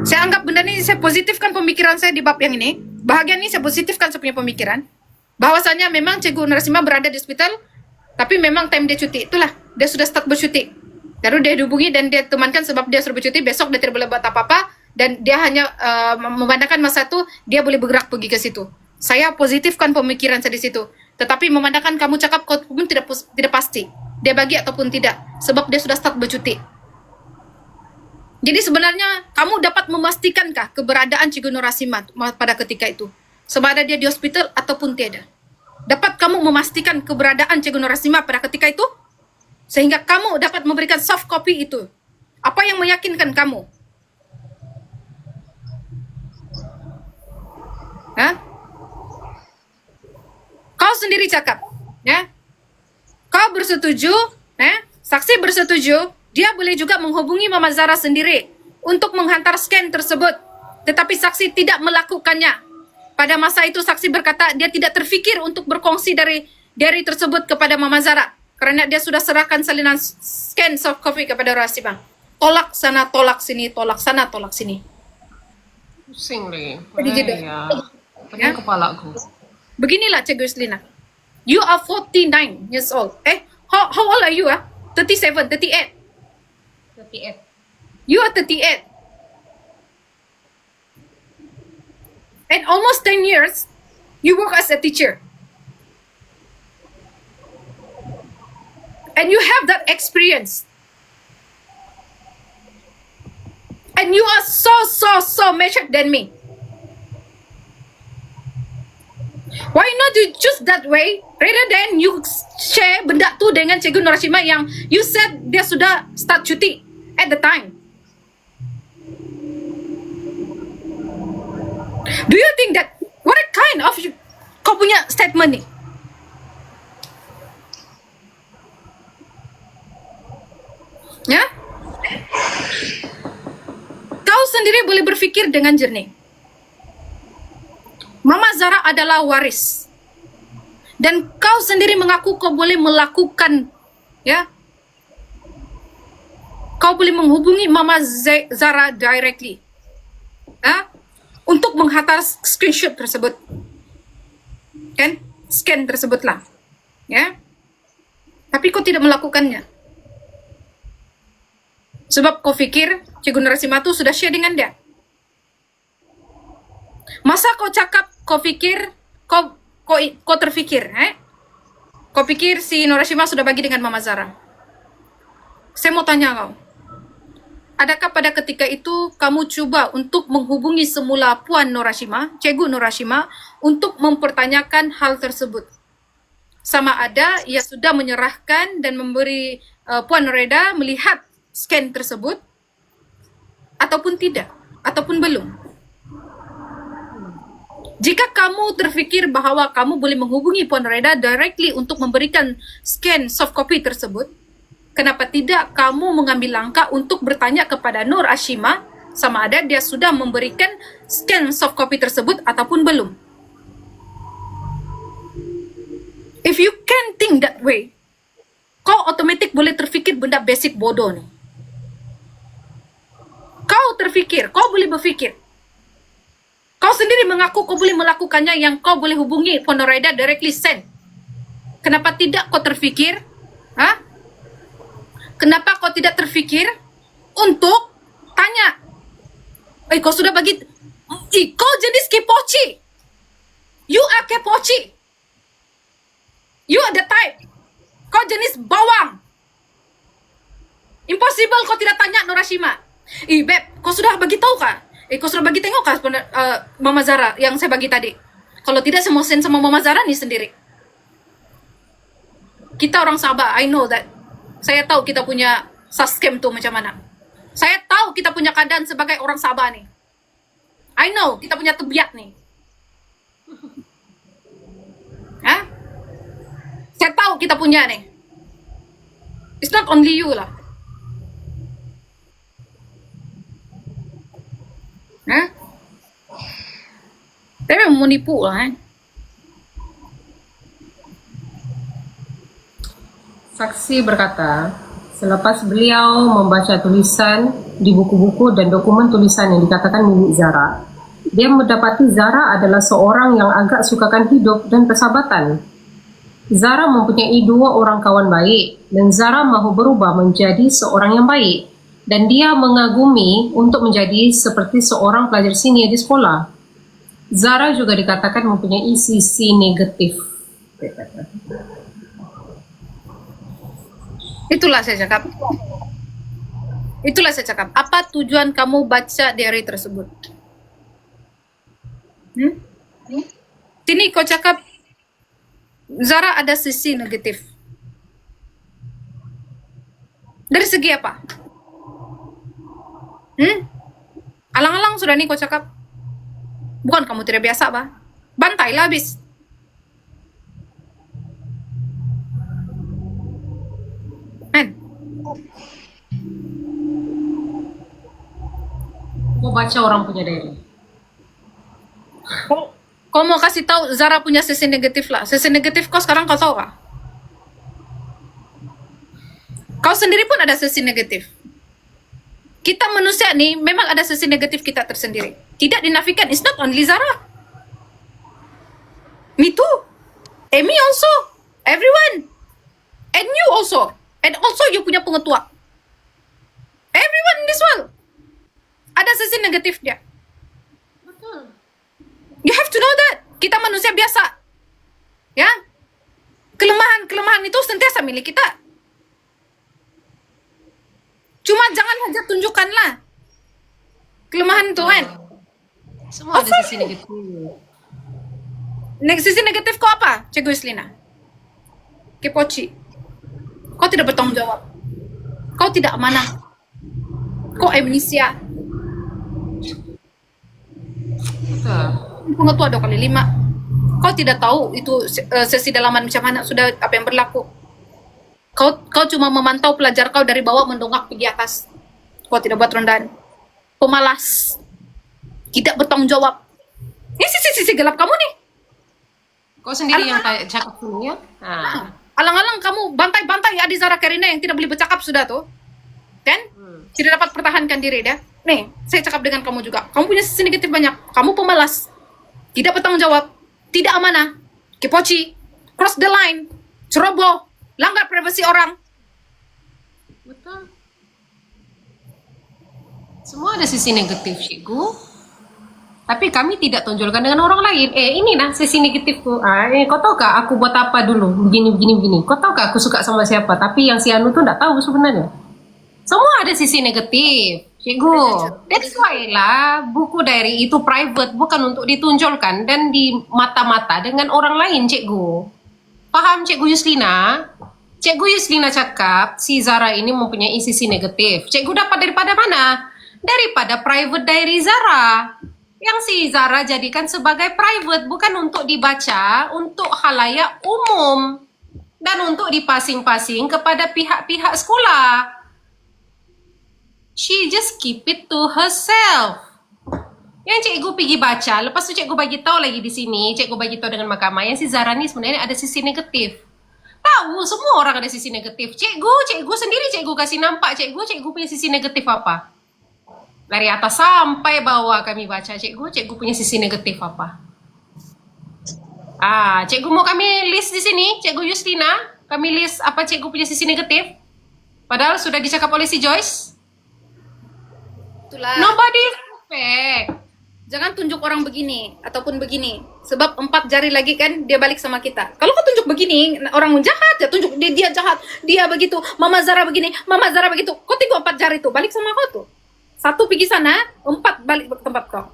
saya anggap benda ini, saya positifkan pemikiran saya di bab yang ini. Bahagian ini saya positifkan saya punya pemikiran. Bahwasanya memang Cikgu Norasima berada di hospital, tapi memang time dia cuti. Itulah, dia sudah start bercuti. Lalu dia dihubungi dan dia temankan sebab dia sudah bercuti, besok dia tidak boleh buat apa-apa. Dan dia hanya memandangkan masa itu, dia boleh bergerak pergi ke situ. Saya positifkan pemikiran saya di situ. Tetapi memandangkan kamu cakap kau pun tidak pasti. Dia bagi ataupun tidak. Sebab dia sudah start bercuti. Jadi sebenarnya kamu dapat memastikankah keberadaan Cikgu Nur Rasima pada ketika itu? Sama ada dia di hospital ataupun tiada. Dapat kamu memastikan keberadaan Cikgu Nur Rasima pada ketika itu? Sehingga kamu dapat memberikan soft copy itu. Apa yang meyakinkan kamu? Hah? Kau sendiri cakap, ya? Kau bersetuju, saksi bersetuju, dia boleh juga menghubungi Mama Zara sendiri untuk menghantar scan tersebut. Tetapi saksi tidak melakukannya. Pada masa itu saksi berkata dia tidak terfikir untuk berkongsi dari tersebut kepada Mama Zara. Kerana dia sudah serahkan salinan scan soft copy kepada Rasima. Tolak sana, tolak sini, tolak sana, tolak sini. Pusing lagi. Jadi gitu. Pening kepalaku. Beginilah Cikgu Yuslina. You are 49 years old. How old are you? 37, 38. 38. You are 38. And almost 10 years, you work as a teacher. And you have that experience. And you are so matured than me. Why not you choose that way rather than you share benda tu dengan Cikgu Nur Rasima yang you said dia sudah start cuti at the time. Do you think that what a kind of kau punya statement ni? Ya? Kau sendiri boleh berfikir dengan jernih. Mama Zara adalah waris. Dan kau sendiri mengaku kau boleh melakukan, ya? Kau boleh menghubungi Mama Zara directly. Ya? Untuk menghantar screenshot tersebut. Kan? Scan tersebutlah. Ya? Tapi kau tidak melakukannya. Sebab kau fikir Cikgu Nur Rasima tu sudah share dengan dia. Masa kau cakap, kau fikir, kau terfikir, Kau pikir si Nur Rasima sudah bagi dengan Mama Zara. Saya mau tanya kau. Adakah pada ketika itu kamu cuba untuk menghubungi semula Puan Nur Rasima, Cikgu Nur Rasima, untuk mempertanyakan hal tersebut? Sama ada ia sudah menyerahkan dan memberi Puan Nureda melihat scan tersebut, ataupun tidak, ataupun belum. Jika kamu terfikir bahawa kamu boleh menghubungi Puan Reda directly untuk memberikan scan soft copy tersebut, kenapa tidak kamu mengambil langkah untuk bertanya kepada Nur Rasima sama ada dia sudah memberikan scan soft copy tersebut ataupun belum? If you can think that way, kau otomatik boleh terfikir benda basic bodoh ni. Kau terfikir, kau boleh berfikir. Kau sendiri mengaku kau boleh melakukannya yang kau boleh hubungi Puan Nuraida directly send. Kenapa tidak kau terfikir? Kenapa kau tidak terfikir untuk tanya? Kau sudah bagi... kau jenis kepoci. You are kepoci. You are the type. Kau jenis bawang. Impossible kau tidak tanya Nur Rasima. Beb, kau sudah bagi tahu kah? Kau sudah bagi tengok kah Mama Zara yang saya bagi tadi? Kalau tidak, saya mau send sama Mama Zara nih sendiri. Kita orang Sabah, I know that. Saya tahu kita punya scam tuh macam mana. Saya tahu kita punya keadaan sebagai orang Sabah nih. I know, kita punya tebiat nih. Saya tahu kita punya nih. It's not only you lah. Tapi mau nipu lah. Saksi berkata, selepas beliau membaca tulisan di buku-buku dan dokumen tulisan yang dikatakan milik Zara, dia mendapati Zara adalah seorang yang agak sukakan hidup dan persahabatan. Zara mempunyai 2 orang kawan baik dan Zara mahu berubah menjadi seorang yang baik. Dan dia mengagumi untuk menjadi seperti seorang pelajar senior di sekolah. Zara juga dikatakan mempunyai sisi negatif. Itulah saya cakap. Itulah saya cakap. Apa tujuan kamu baca diary tersebut? Sini kau cakap Zara ada sisi negatif. Dari segi apa? Alang-alang sudah nih kau cakap. Bukan kamu tidak biasa, bah. Bantailah habis. Men, Mau baca orang punya diary. kau mau kasih tahu Zara punya sisi negatif lah. Sisi negatif kau sekarang kau tahu kah? Kau sendiri pun ada sisi negatif. Kita manusia nih memang ada sisi negatif kita tersendiri. Tidak dinafikan. It's not only Zara. Me too. Amy also. Everyone. And you also. And also you punya pengetua. Everyone in this world. Ada sisi negatif dia. You have to know that. Kita manusia biasa. Ya. Kelemahan itu sentiasa milik kita. Cuma jangan saja tunjukkanlah kelemahan itu kan. Semua ada sisi negatif. Sisi negatif kau apa, Cikgu Islina? Kepoci. Kau tidak bertanggung jawab. Kau tidak amanah. Kau amnesia. Betul. Pengetua 2 kali 5. Kau tidak tahu itu sesi dalaman macam mana, sudah apa yang berlaku. Kau cuma memantau pelajar kau dari bawah mendongak pergi atas. Kau tidak buat rendahan. Pemalas. Tidak bertanggung jawab. Ini sisi gelap kamu nih. Kau sendiri yang cakap dulu ya. Alang-alang kamu bantai-bantai adik Zara Karina yang tidak boleh bercakap sudah tuh. Kan? Tidak dapat pertahankan diri dia. Nih, saya cakap dengan kamu juga. Kamu punya sisi negatif banyak. Kamu pemalas. Tidak bertanggung jawab. Tidak amanah. Kepoci. Cross the line. Ceroboh. Langgar privasi orang. Betul. Semua ada sisi negatif, Cikgu. Tapi kami tidak tonjolkan dengan orang lain. Ini nah sisi negatifku. Kau tahu kah aku buat apa dulu? Begini. Kau tahu kah aku suka sama siapa? Tapi yang si Anu tuh enggak tahu sebenarnya. Semua ada sisi negatif, Cikgu. That's why lah buku diary itu private, bukan untuk ditonjolkan dan di mata-mata dengan orang lain, Cikgu. Paham, Cikgu Yuslina? Cikgu Yuslina cakap si Zara ini mempunyai sisi negatif. Cikgu dapat daripada mana? Daripada private diary Zara. Yang si Zara jadikan sebagai private, bukan untuk dibaca untuk khalayak umum dan untuk dipasing-pasing kepada pihak-pihak sekolah. She just keep it to herself. Yang cikgu pergi baca, lepas tu cikgu bagi tahu lagi di sini, cikgu bagi tahu dengan mahkamah yang si Zara ni sebenarnya ada sisi negatif. Tahu semua orang ada sisi negatif. Cikgu sendiri cikgu kasih nampak cikgu punya sisi negatif apa? Dari atas sampai bawah kami baca cikgu punya sisi negatif apa? Cikgu mau kami list di sini, Cikgu Yuslina, kami list apa cikgu punya sisi negatif. Padahal sudah dicakap oleh si Joyce. Itulah. Nobody is perfect. Jangan tunjuk orang begini ataupun begini. Sebab 4 jari lagi kan dia balik sama kita. Kalau kau tunjuk begini, orang jahat ya tunjuk dia jahat, dia begitu, Mama Zara begini, Mama Zara begitu. Kau tengok 4 jari itu balik sama kau tuh. 1 pergi sana, 4 balik ke tempat kau.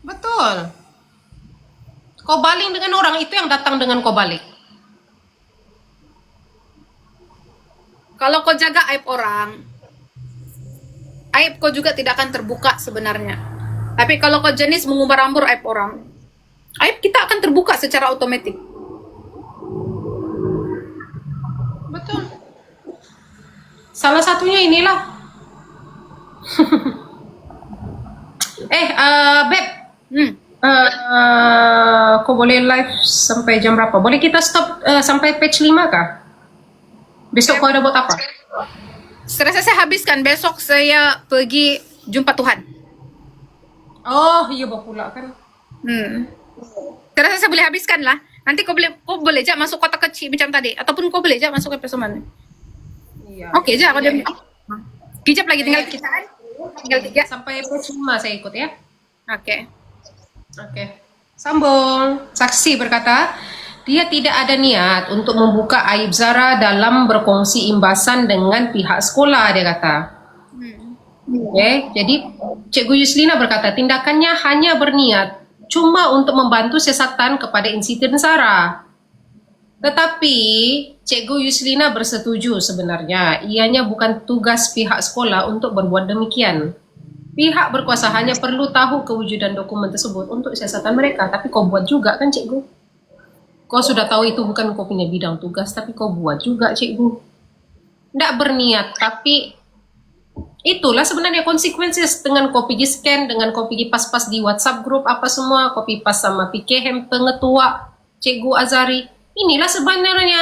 Betul. Kau baling dengan orang itu yang datang dengan kau balik. Kalau kau jaga aib orang, aib kau juga tidak akan terbuka sebenarnya. Tapi kalau kau jenis mengumbar-ambur aib orang, aib kita akan terbuka secara otomatis. Betul. Salah satunya inilah. Beb. Kau boleh live sampai jam berapa? Boleh kita stop sampai page 5 kah? Besok kau ada buat apa? Serasa saya habiskan, besok saya pergi jumpa Tuhan. Oh iya pula kan. Terasa saya boleh habiskan lah. Nanti kau boleh aja masuk kota kecil macam tadi, ataupun kau boleh aja masuk ke Pesuman. Iya. Oke aja kalau dia. Kejap lagi tinggal kita. Tinggal 3 sampai page 5 saya ikut ya. Oke. Oke. Sambung. Saksi berkata, dia tidak ada niat untuk membuka aib Zara dalam berkongsi imbasan dengan pihak sekolah, dia kata. Oke, jadi Cikgu Yuslina berkata tindakannya hanya berniat cuma untuk membantu siasatan kepada insiden Zara. Tetapi Cikgu Yuslina bersetuju sebenarnya ianya bukan tugas pihak sekolah untuk berbuat demikian. Pihak berkuasa hanya perlu tahu kewujudan dokumen tersebut untuk siasatan mereka. Tapi kau buat juga kan Cikgu? Kau sudah tahu itu bukan kau punya bidang tugas, tapi kau buat juga Cikgu. Tidak berniat, tapi itulah sebenarnya konsekuensi dengan kau pergi scan, dengan kau pergi pas-pas di WhatsApp grup apa semua, kau pergi pas sama PKM pengetua Cikgu Azari. Inilah sebenarnya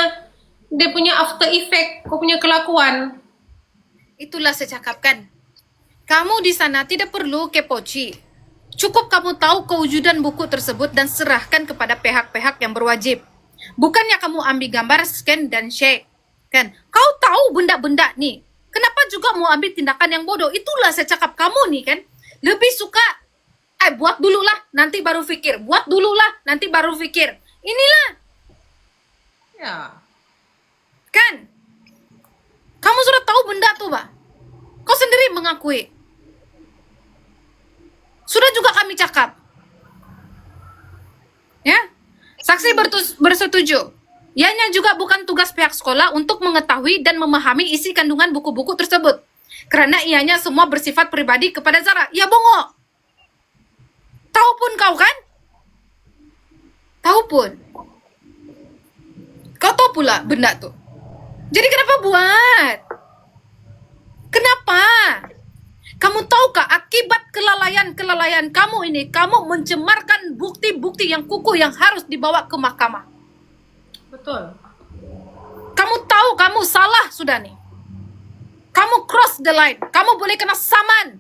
dia punya after effect, kau punya kelakuan. Itulah saya cakapkan. Kamu di sana tidak perlu kepoci. Cukup kamu tahu kewujudan buku tersebut dan serahkan kepada pihak-pihak yang berwajib. Bukannya kamu ambil gambar, scan, dan share. Kan? Kau tahu benda-benda nih. Kenapa juga mau ambil tindakan yang bodoh? Itulah saya cakap kamu nih kan. Lebih suka, buat dulu lah, nanti baru fikir. Buat dulu lah, nanti baru fikir. Inilah. Ya. Kan? Kamu sudah tahu benda tuh, Pak. Kau sendiri mengakui. Sudah juga kami cakap. Ya. Saksi bersetuju. Ianya juga bukan tugas pihak sekolah untuk mengetahui dan memahami isi kandungan buku-buku tersebut. Karena ianya semua bersifat pribadi kepada Zara. Ya bongok. Tahu pun kau kan? Tahu pun. Kau tahu pula benda tuh. Jadi kenapa buat? Kenapa? Kamu tahukah akibat kelalaian kamu ini, kamu mencemarkan bukti-bukti yang kukuh yang harus dibawa ke mahkamah. Betul. Kamu tahu kamu salah sudah nih. Kamu cross the line. Kamu boleh kena saman.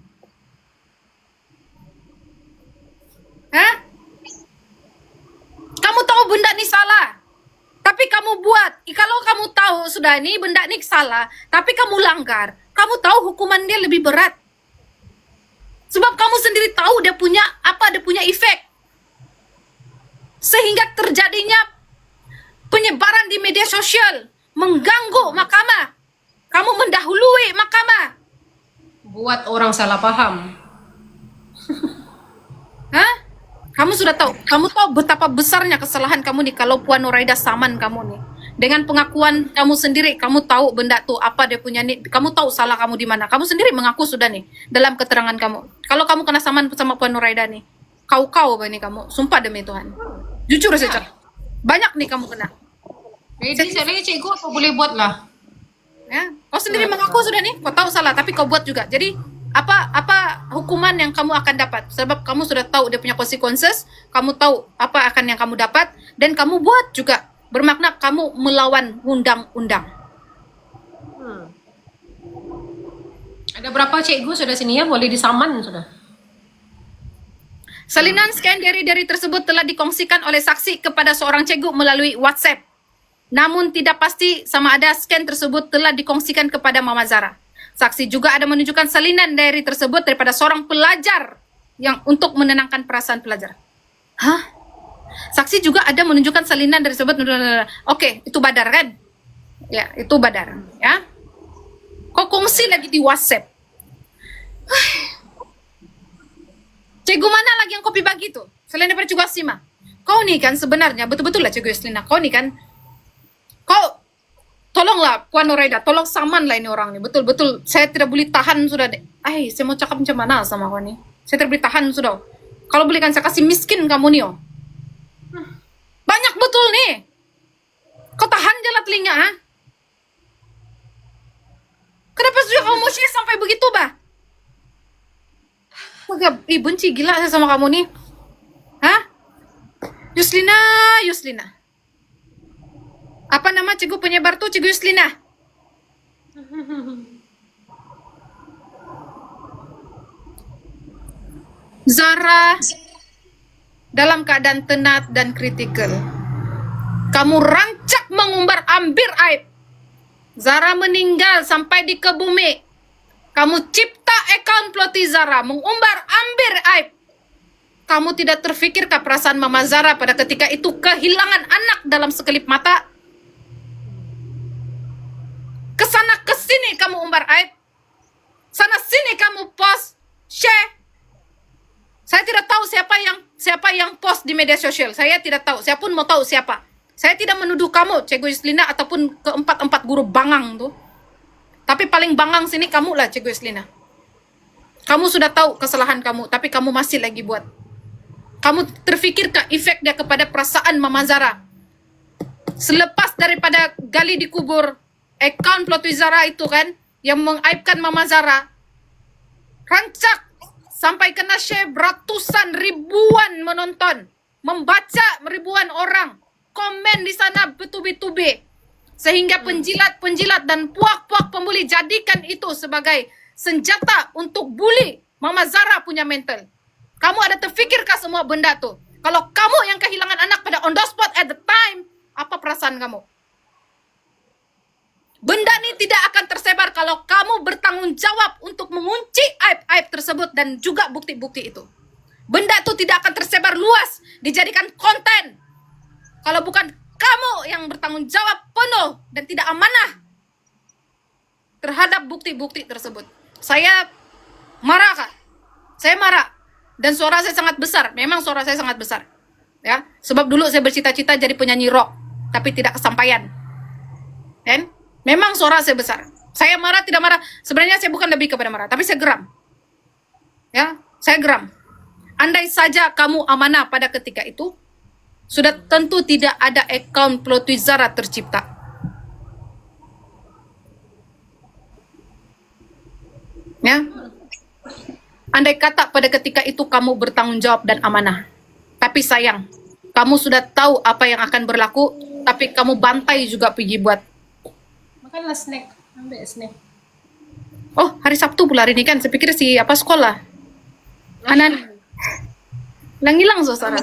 Hah? Kamu tahu benda ini salah. Tapi kamu buat. Kalau kamu tahu sudah nih benda ini salah, tapi kamu langgar, kamu tahu hukuman dia lebih berat. Sebab kamu sendiri tahu dia punya efek. Sehingga terjadinya penyebaran di media sosial, mengganggu mahkamah. Kamu mendahului mahkamah. Buat orang salah paham. Hah? Kamu sudah tahu. Kamu tahu betapa besarnya kesalahan kamu nih kalau Puan Nuraida saman kamu nih. Dengan pengakuan kamu sendiri, kamu tahu benda tuh apa dia punya nih. Kamu tahu salah kamu di mana. Kamu sendiri mengaku sudah nih dalam keterangan kamu. Kalau kamu kena saman sama Puan Nuraida nih, kau ini kamu. Sumpah demi Tuhan. Jujur saja. Banyak nih kamu kena. Jadi saya Cikgu apa boleh buat lah. Ya, kau sendiri mengaku sudah nih, kau tahu salah tapi kau buat juga. Jadi apa hukuman yang kamu akan dapat? Sebab kamu sudah tahu dia punya consequences, kamu tahu apa akan yang kamu dapat dan kamu buat juga. Bermakna kamu melawan undang-undang. Ada berapa Cikgu sudah sini ya boleh disaman sudah. Salinan scan dari tersebut telah dikongsikan oleh saksi kepada seorang cikgu melalui WhatsApp. Namun tidak pasti sama ada scan tersebut telah dikongsikan kepada Mama Zara. Saksi juga ada menunjukkan salinan dari tersebut daripada seorang pelajar yang untuk menenangkan perasaan pelajar. Hah? Saksi juga ada menunjukkan salinan dari tersebut. Oke, itu Badar kan? Ya, itu Badar. Ya. Kok kongsi lagi di WhatsApp? Cikgu mana lagi yang kopi bagi tuh? Selain daripada Cikgu Asima. Kau nih kan sebenarnya, betul-betul lah Cikgu Yuslina. Kau nih kan, kau tolonglah Puan Nuraida, tolong saman lah ini orang nih. Betul-betul, saya tidak boleh tahan sudah deh. Saya mau cakap macam mana sama kau nih? Saya tidak boleh tahan sudah. Kalau belikan saya kasih miskin kamu nih oh. Banyak betul nih. Kau tahan jalan telinga ha? Kenapa sudah kamu mau share sampai begitu bah? Benci gila saya sama kamu nih. Hah? Yuslina. Apa nama cikgu penyebar tuh? Cikgu Yuslina. Zara dalam keadaan tenat dan kritikal. Kamu rancak mengumbar ambir aib. Zara meninggal sampai di ke bumi. Kamu cipta account ploti Zara mengumbar ambir aib. Kamu tidak terfikirkah perasaan Mama Zara pada ketika itu kehilangan anak dalam sekelip mata? Kesana kesini kamu umbar aib. Sana sini kamu post, share. Saya tidak tahu siapa yang post di media sosial. Saya tidak tahu. Saya pun mau tahu siapa. Saya tidak menuduh kamu, Cikgu Yuslina, ataupun keempat guru bangang tuh. Tapi paling bangang sini kamu lah, Cikgu Yuslina. Kamu sudah tahu kesalahan kamu, tapi kamu masih lagi buat. Kamu terfikirkah efek dia kepada perasaan Mama Zara? Selepas daripada gali di kubur, account Plot Twist Zara itu kan, yang mengaibkan Mama Zara, rancak sampai kena share ratusan ribuan menonton, membaca ribuan orang, komen di sana bertubi-tubi, sehingga penjilat-penjilat dan puak-puak pembuli jadikan itu sebagai senjata untuk bully Mama Zara punya mental. Kamu ada terfikirkah semua benda tuh? Kalau kamu yang kehilangan anak pada on the spot at the time, apa perasaan kamu? Benda ini tidak akan tersebar kalau kamu bertanggung jawab untuk mengunci aib-aib tersebut dan juga bukti-bukti itu. Benda itu tidak akan tersebar luas, dijadikan konten. Kalau bukan kamu yang bertanggung jawab penuh dan tidak amanah terhadap bukti-bukti tersebut. Saya marah, Kak. Saya marah. Dan suara saya sangat besar. Memang suara saya sangat besar. Ya, sebab dulu saya bercita-cita jadi penyanyi rock, tapi tidak kesampaian. Dan memang suara saya besar. Saya marah tidak marah. Sebenarnya saya bukan lebih kepada marah, tapi saya geram. Ya, saya geram. Andai saja kamu amanah pada ketika itu, sudah tentu tidak ada account Plot Twist Zara tercipta. Ya. Andai kata pada ketika itu kamu bertanggung jawab dan amanah. Tapi sayang, kamu sudah tahu apa yang akan berlaku, tapi kamu bantai juga pergi buat. Makanlah snack. Ambil snack. Oh, hari Sabtu pula hari ini kan. Saya pikir sekolah. Anan. Hilang suara.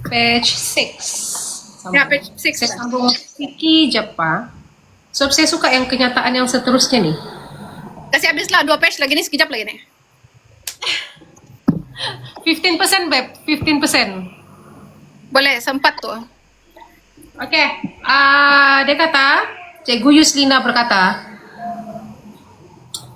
Page 6. Ya, page 6. Saya sambung Kiki Japa. Sebab saya suka yang kenyataan yang seterusnya nih. Kasih habislah 2 page lagi nih, sekejap lagi nih. 15% Beb, 15%. Boleh, sempat tuh. Oke, dia kata, Cikgu Yuslina berkata,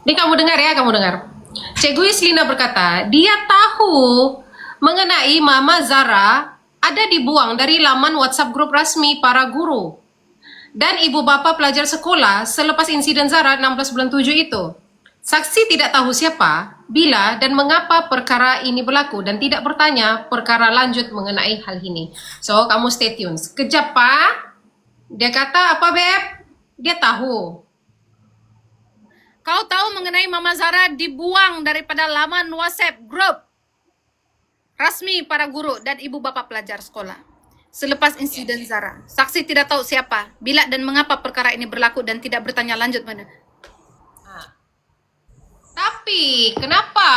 ini kamu dengar ya, kamu dengar. Cikgu Yuslina berkata, dia tahu mengenai Mama Zara ada dibuang dari laman WhatsApp grup resmi para guru dan ibu bapa pelajar sekolah selepas insiden Zara 16 bulan 7 itu. Saksi tidak tahu siapa, bila dan mengapa perkara ini berlaku dan tidak bertanya perkara lanjut mengenai hal ini. So, kamu stay tune. Sekejap, Pak. Dia kata apa, Beb? Dia tahu. Kau tahu mengenai Mama Zara dibuang daripada laman WhatsApp grup resmi para guru dan ibu bapak pelajar sekolah selepas insiden Zara. Saksi tidak tahu siapa, bila dan mengapa perkara ini berlaku dan tidak bertanya lanjut mana. Tapi kenapa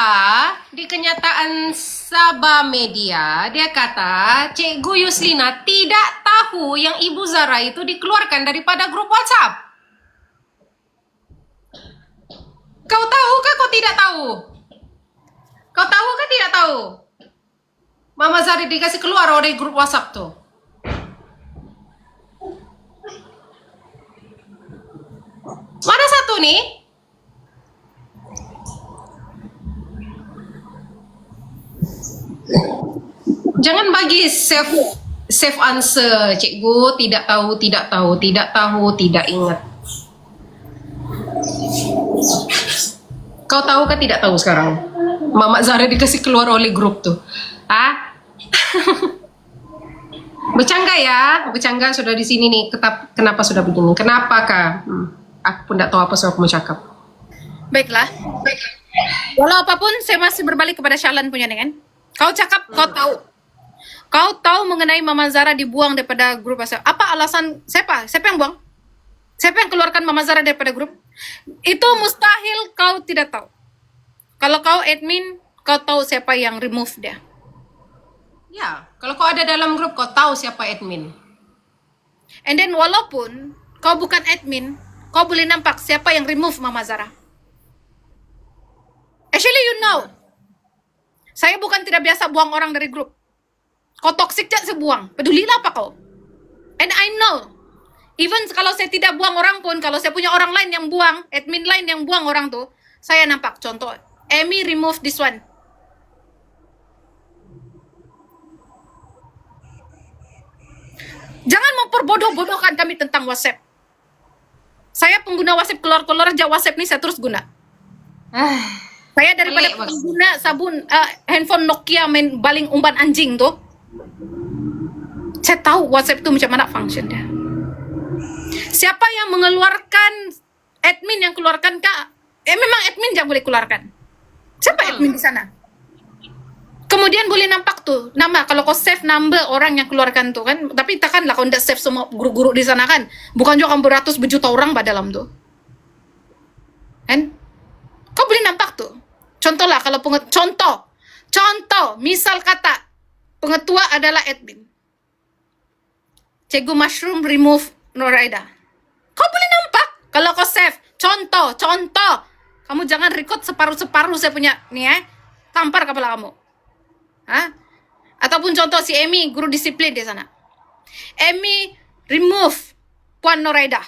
di kenyataan Sabah Media dia kata Cikgu Yuslina tidak tahu yang Ibu Zara itu dikeluarkan daripada grup WhatsApp? Kau tahu kah kau tidak tahu? Kau tahu kah tidak tahu? Mama Zara dikasih keluar dari grup WhatsApp tuh. Mana satu nih? Jangan bagi safe answer, Cikgu tidak tahu, tidak tahu, tidak tahu, tidak ingat. Kau tahu kan tidak tahu sekarang? Mama Zara dikasih keluar oleh grup tuh. Ah? Bercanda ya, bercanda sudah di sini nih. Kenapa sudah begini? Kenapa kah? Aku pun tidak tahu apa soal kamu cakap. Baiklah. Walau apapun, saya masih berbalik kepada Syahlan punya nih kan. Kau cakap, kau tahu. Kau tahu mengenai Mama Zara dibuang daripada grup WhatsApp. Apa alasan, siapa? Siapa yang buang? Siapa yang keluarkan Mama Zara daripada grup? Itu mustahil kau tidak tahu. Kalau kau admin, kau tahu siapa yang remove dia. Ya, kalau kau ada dalam grup, kau tahu siapa admin. And then walaupun kau bukan admin, kau boleh nampak siapa yang remove Mama Zara. Actually you know. Saya bukan tidak biasa buang orang dari grup. Kau toxic jak saya buang. Pedulilah apa kau? And I know. Even kalau saya tidak buang orang pun, kalau saya punya orang lain yang buang, admin lain yang buang orang tuh, saya nampak. Contoh, Amy remove this one. Jangan memperbodoh-bodohkan kami tentang WhatsApp. Saya pengguna WhatsApp, keluar-keluar aja WhatsApp nih saya terus guna. Saya daripada Pelik, Bos. pengguna sabun handphone Nokia main baling umpan anjing tuh. Saya tahu WhatsApp itu macam mana function dia. Siapa yang mengeluarkan, admin yang keluarkan kak? Memang admin jangan boleh keluarkan. Siapa admin di sana? Kemudian boleh nampak tuh nama, kalau kau save number orang yang keluarkan tuh kan, tapi takkanlah kau tidak save semua guru-guru di sana kan, bukan juga beratus berjuta orang pada dalam tuh kan, kau boleh nampak tuh. Contoh lah, kalau contoh misal kata pengetua adalah admin, Cikgu Mushroom remove Noraida, kau boleh nampak kalau kau save. Contoh kamu jangan record separuh saya punya nih tampar kepala kamu. Hah? Ataupun contoh si Amy, guru disiplin di sana. Amy remove Puan Noraida.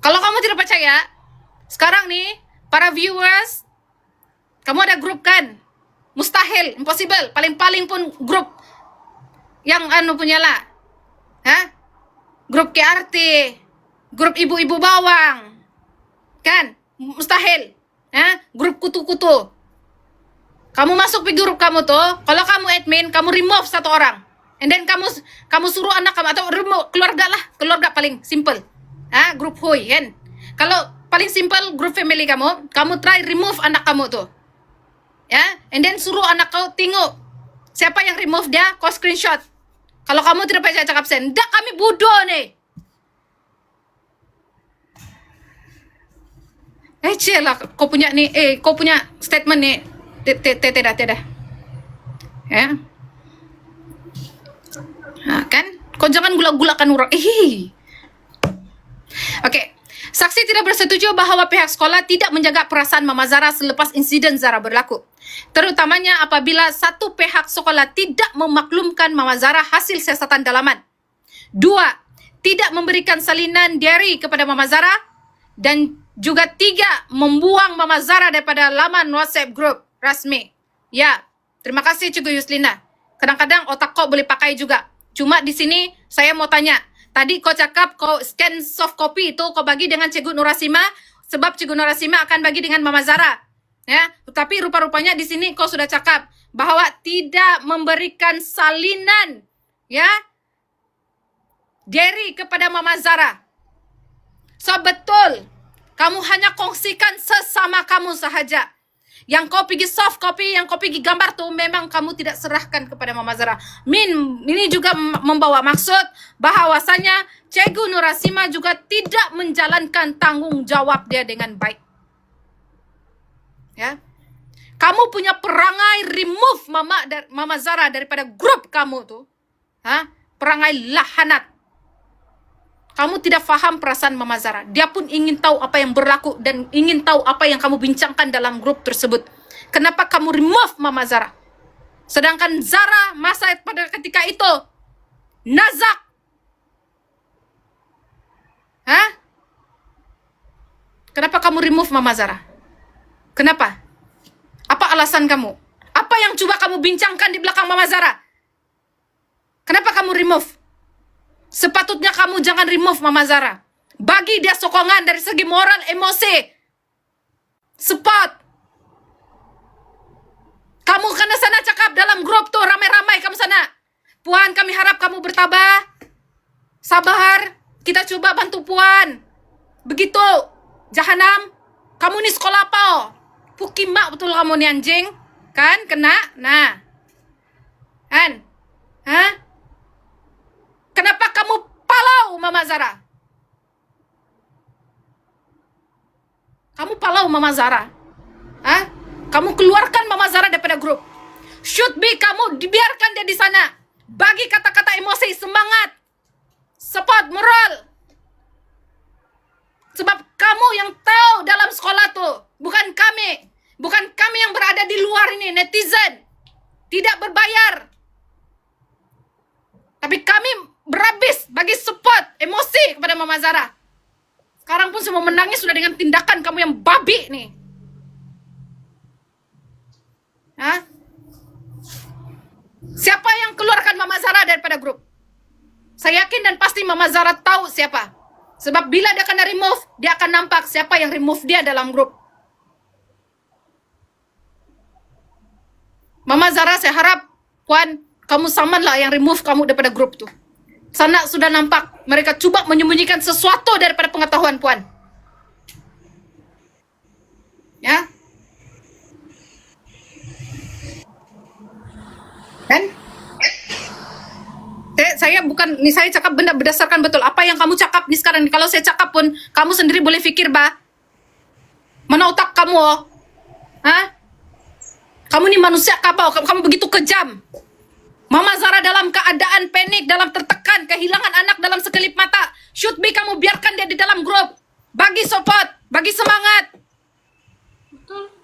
Kalau kamu tidak percaya, sekarang nih, para viewers, kamu ada grup kan? Mustahil, impossible. Paling-paling pun grup yang punya lah. Hah? Grup KRT, grup ibu-ibu bawang. Kan? Mustahil. Grup kutu-kutu. Kamu masuk ke grup kamu tuh, kalau kamu admin, kamu remove satu orang. And then kamu suruh anak kamu, atau remove keluarga paling simple. Grup hoi kan. Kalau paling simple grup family kamu try remove anak kamu tuh. Ya, and then suruh anak kau tengok siapa yang remove dia, kau screenshot. Kalau kamu tidak percaya cakap saya, ndak kami bodoh nih. Lah, kau punya nih, kau punya statement nih, tidak. Ya. Kan? Kau jangan gula-gulakan orang. Oke. Saksi tidak bersetuju bahwa pihak sekolah tidak menjaga perasaan Mama Zara selepas insiden Zara berlaku. Terutamanya apabila satu pihak sekolah tidak memaklumkan Mama Zara hasil siasatan dalaman. 2. Tidak memberikan salinan diary kepada Mama Zara. Dan juga 3. Membuang Mama Zara daripada laman WhatsApp group rasmi. Ya, terima kasih Cikgu Yuslina. Kadang-kadang otak kau boleh pakai juga. Cuma di sini saya mau tanya. Tadi kau cakap kau scan soft copy itu kau bagi dengan Cikgu Nurasima sebab Cikgu Nurasima akan bagi dengan Mama Zara. Ya, tapi rupa-rupanya di sini kau sudah cakap bahwa tidak memberikan salinan ya diary kepada Mama Zara. So betul, kamu hanya kongsikan sesama kamu sahaja. Yang kau pergi soft copy, yang kau pergi gambar tuh memang kamu tidak serahkan kepada Mama Zara. Ini juga membawa maksud bahawasanya Cikgu Nurasima juga tidak menjalankan tanggung jawab dia dengan baik. Ya. Kamu punya perangai remove Mama Zara daripada grup kamu tuh. Perangai lahanat. Kamu tidak faham perasaan Mama Zara. Dia pun ingin tahu apa yang berlaku dan ingin tahu apa yang kamu bincangkan dalam grup tersebut. Kenapa kamu remove Mama Zara? Sedangkan Zara masa pada ketika itu nazak. Kenapa kamu remove Mama Zara? Kenapa? Apa alasan kamu? Apa yang coba kamu bincangkan di belakang Mama Zara? Kenapa kamu remove? Sepatutnya kamu jangan remove Mama Zara. Bagi dia sokongan dari segi moral, emosi. Support. Kamu kena sana cakap dalam grup tuh, ramai-ramai kamu sana. Puan, kami harap kamu bertabah. Sabar. Kita coba bantu Puan. Begitu. Jahanam. Kamu ni sekolah apa? Pukimak betul kamu ni anjing. Kan? Kena? Nah. Kan? Kenapa kamu palau Mama Zara? Kamu palau Mama Zara? Kamu keluarkan Mama Zara daripada grup. Should be kamu dibiarkan dia di sana. Bagi kata-kata emosi, semangat, support, moral. Sebab kamu yang tahu netizen, tidak berbayar. Tapi kami berhabis bagi support emosi kepada Mama Zara. Sekarang pun semua menangis sudah dengan tindakan kamu yang babi nih. Hah? Siapa yang keluarkan Mama Zara daripada grup? Saya yakin dan pasti Mama Zara tahu siapa. Sebab bila dia kena remove, dia akan nampak siapa yang remove dia dalam grup. Mama Zara, saya harap Puan, kamu samanlah yang remove kamu daripada grup tuh. Sana sudah nampak mereka coba menyembunyikan sesuatu daripada pengetahuan Puan. Ya. Kan? Saya bukan, nih saya cakap benda berdasarkan betul. Apa yang kamu cakap nih sekarang, kalau saya cakap pun, kamu sendiri boleh fikir, bah. Mana otak kamu, oh? Hah? Kamu nih manusia kapau, kamu begitu kejam. Mama Zara dalam keadaan panik, dalam tertekan, kehilangan anak dalam sekelip mata. Should be kamu biarkan dia di dalam grup. Bagi support, bagi semangat.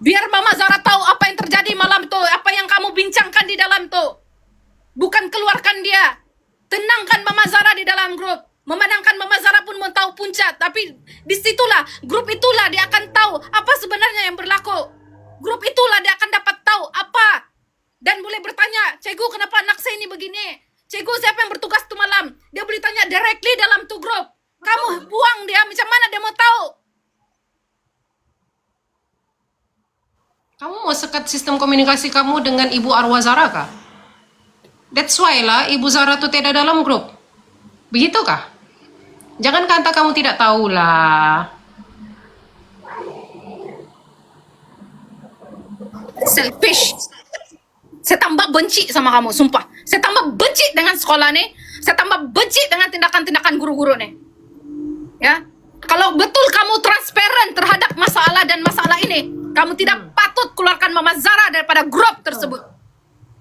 Biar Mama Zara tahu apa yang terjadi malam itu, apa yang kamu bincangkan di dalam tuh. Bukan keluarkan dia. Tenangkan Mama Zara di dalam grup. Memenangkan Mama Zara pun mau tahu puncak. Tapi disitulah, grup itulah dia akan tahu apa sebenarnya yang berlaku. Grup itulah dia akan dapat tahu apa. Dan boleh bertanya, Cikgu kenapa anak saya ini begini? Cikgu siapa yang bertugas tuh malam? Dia boleh tanya directly dalam tuh grup. Kamu buang dia, macam mana dia mau tahu? Kamu mau sekat sistem komunikasi kamu dengan Ibu Arwah Zara kah? That's why lah Ibu Zara tuh tidak dalam grup. Begitukah? Jangan kata kamu tidak tahu lah. Selfish. Saya tambah benci sama kamu, sumpah. Saya tambah benci dengan sekolah nih. Saya tambah benci dengan tindakan-tindakan guru-guru nih. Ya. Kalau betul kamu transparan terhadap masalah dan masalah ini, kamu tidak patut keluarkan Mama Zara daripada grup tersebut.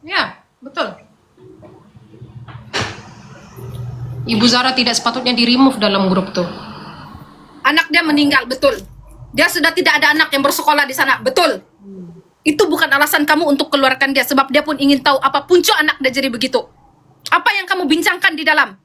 Ya, betul. Ibu Zara tidak sepatutnya di-remove dalam grup tuh. Anak dia meninggal, betul. Dia sudah tidak ada anak yang bersekolah di sana, betul. Itu bukan alasan kamu untuk keluarkan dia, sebab dia pun ingin tahu apa punca anak dia jadi begitu. Apa yang kamu bincangkan di dalam?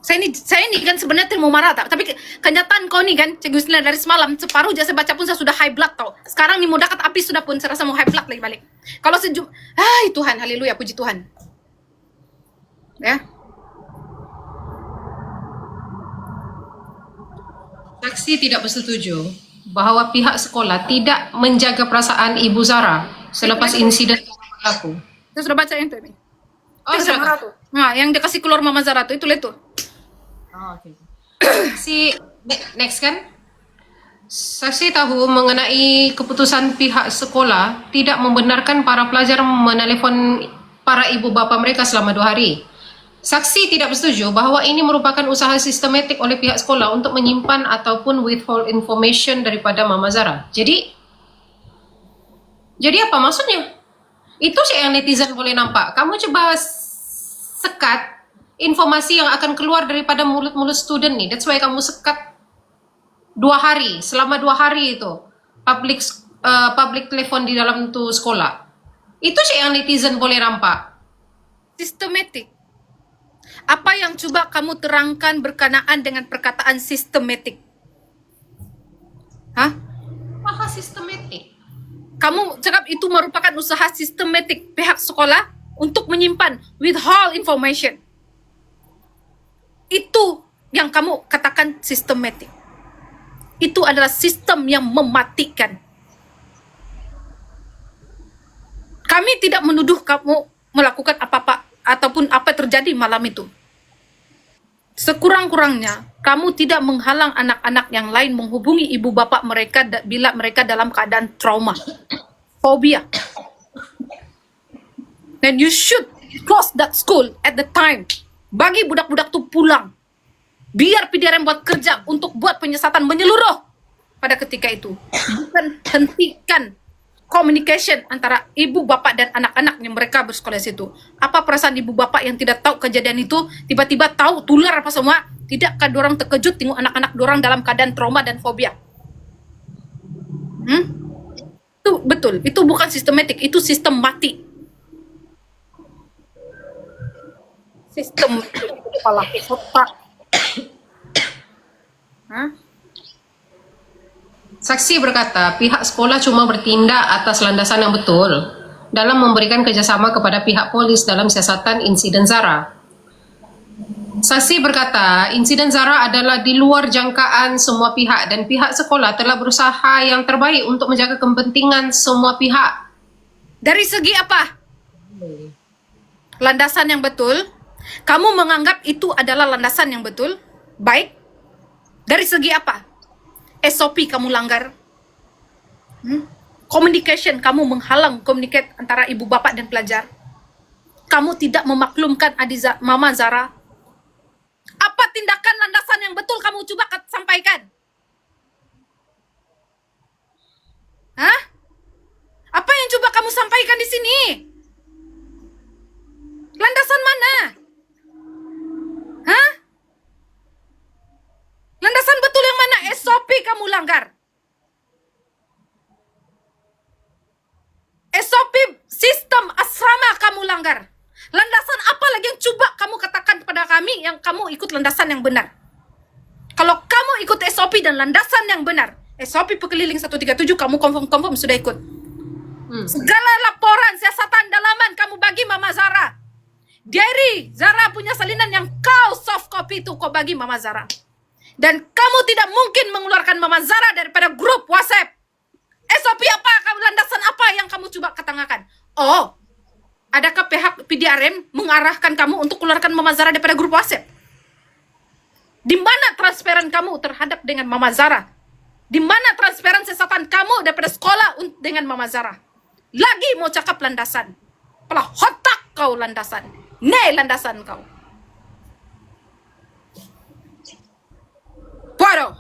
Saya ini kan sebenarnya mau marah, tapi kenyataan kau nih kan, Cikgu Sila dari semalam, separuh aja saya baca pun saya sudah high blood tau. Sekarang nih mau dekat api sudah pun saya rasa mau high blood lagi balik. Kalau hai Tuhan, haleluya, puji Tuhan. Ya. Saksi tidak bersetuju bahwa pihak sekolah tidak menjaga perasaan Ibu Zara selepas insiden berlaku. Saya sudah baca yang itu nih. Oh, Itu sudah. Zara tuh. Nah, yang dia kasih keluar Mama Zara tuh, itu lihat tuh. Oh, okay. Next kan? Saksi tahu mengenai keputusan pihak sekolah tidak membenarkan para pelajar menelepon para ibu bapa mereka selama 2 hari. Saksi tidak bersetuju bahwa ini merupakan usaha sistematik oleh pihak sekolah untuk menyimpan ataupun withhold information daripada Mama Zara. Jadi apa maksudnya? Itu sih yang netizen boleh nampak. Kamu coba sekat informasi yang akan keluar daripada mulut-mulut student nih. That's why kamu sekat 2 hari. Selama 2 hari itu public telepon di dalam tuh sekolah. Itu sih yang netizen boleh nampak. Sistematik. Apa yang coba kamu terangkan berkenaan dengan perkataan sistematik? Hah? Apa sistematik? Kamu cakap itu merupakan usaha sistematik pihak sekolah untuk menyimpan withhold information. Itu yang kamu katakan sistematik. Itu adalah sistem yang mematikan. Kami tidak menuduh kamu melakukan apa-apa ataupun apa terjadi malam itu. Sekurang-kurangnya, kamu tidak menghalang anak-anak yang lain menghubungi ibu bapak mereka bila mereka dalam keadaan trauma, fobia. And you should close that school at the time. Bagi budak-budak itu pulang. Biar PDRM buat kerja untuk buat penyesatan menyeluruh pada ketika itu. Bukan hentikan communication antara ibu bapak dan anak-anak yang mereka bersekolah di situ. Apa perasaan ibu bapak yang tidak tahu kejadian itu tiba-tiba tahu tular apa semua? Tidakkah dorang terkejut tengok anak-anak dorang dalam keadaan trauma dan fobia? Itu betul, itu bukan sistematik, itu sistem mati. Sistem kepala otak. Hah? Saksi berkata, pihak sekolah cuma bertindak atas landasan yang betul dalam memberikan kerjasama kepada pihak polis dalam siasatan insiden Zara. Saksi berkata, insiden Zara adalah di luar jangkaan semua pihak dan pihak sekolah telah berusaha yang terbaik untuk menjaga kepentingan semua pihak. Dari segi apa? Landasan yang betul. Kamu menganggap itu adalah landasan yang betul? Baik. Dari segi apa? SOP kamu langgar. Communication, kamu menghalang communicate antara ibu bapak dan pelajar. Kamu tidak memaklumkan Mama Zara. Apa tindakan landasan yang betul kamu coba sampaikan? Hah? Apa yang coba kamu sampaikan di sini? Landasan mana? Hah? Landasan betul yang mana? SOP kamu langgar. SOP sistem asrama kamu langgar. Landasan apa lagi yang coba kamu katakan kepada kami yang kamu ikut landasan yang benar? Kalau kamu ikut SOP dan landasan yang benar, SOP Pekeliling 137 kamu confirm sudah ikut. Segala laporan siasatan dalaman kamu bagi Mama Zara. Diary Zara punya salinan yang kau soft copy itu kau bagi Mama Zara. Dan kamu tidak mungkin mengeluarkan Mama Zara daripada grup WhatsApp. SOP apa, landasan apa yang kamu coba katakan? Oh, adakah pihak PDRM mengarahkan kamu untuk keluarkan Mama Zara daripada grup WhatsApp? Di mana transparan kamu terhadap dengan Mama Zara? Di mana transparan siasatan kamu daripada sekolah dengan Mama Zara? Lagi mau cakap landasan. Pelah otak kau landasan. Landasan kau. Bodoh.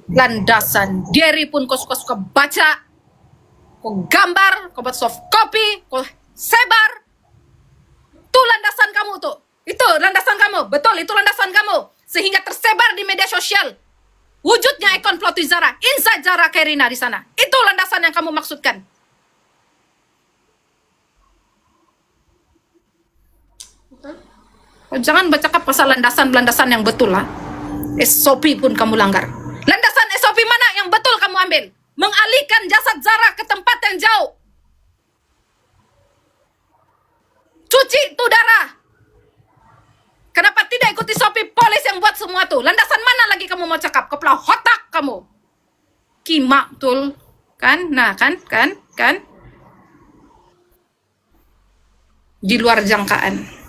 Landasan. Diary pun kau suka-suka baca. Kau gambar, kau buat soft copy, kau sebar. Itu landasan kamu tuh. Itu landasan kamu. Betul, itu landasan kamu. Sehingga tersebar di media sosial. Wujudnya ikon plot twist Zara. Inside Zara Kairina di sana. Itu landasan yang kamu maksudkan. Oh, jangan bercakap pasal landasan-landasan yang betul lah. SOP pun kamu langgar. Landasan SOP mana yang betul kamu ambil? Mengalihkan jasad Zara ke tempat yang jauh. Cuci itu darah. Kenapa tidak ikuti SOP polis yang buat semua tuh? Landasan mana lagi kamu mau cakap? Kepala otak kamu. Kimak betul. Kan? Nah, kan? Di luar jangkaan.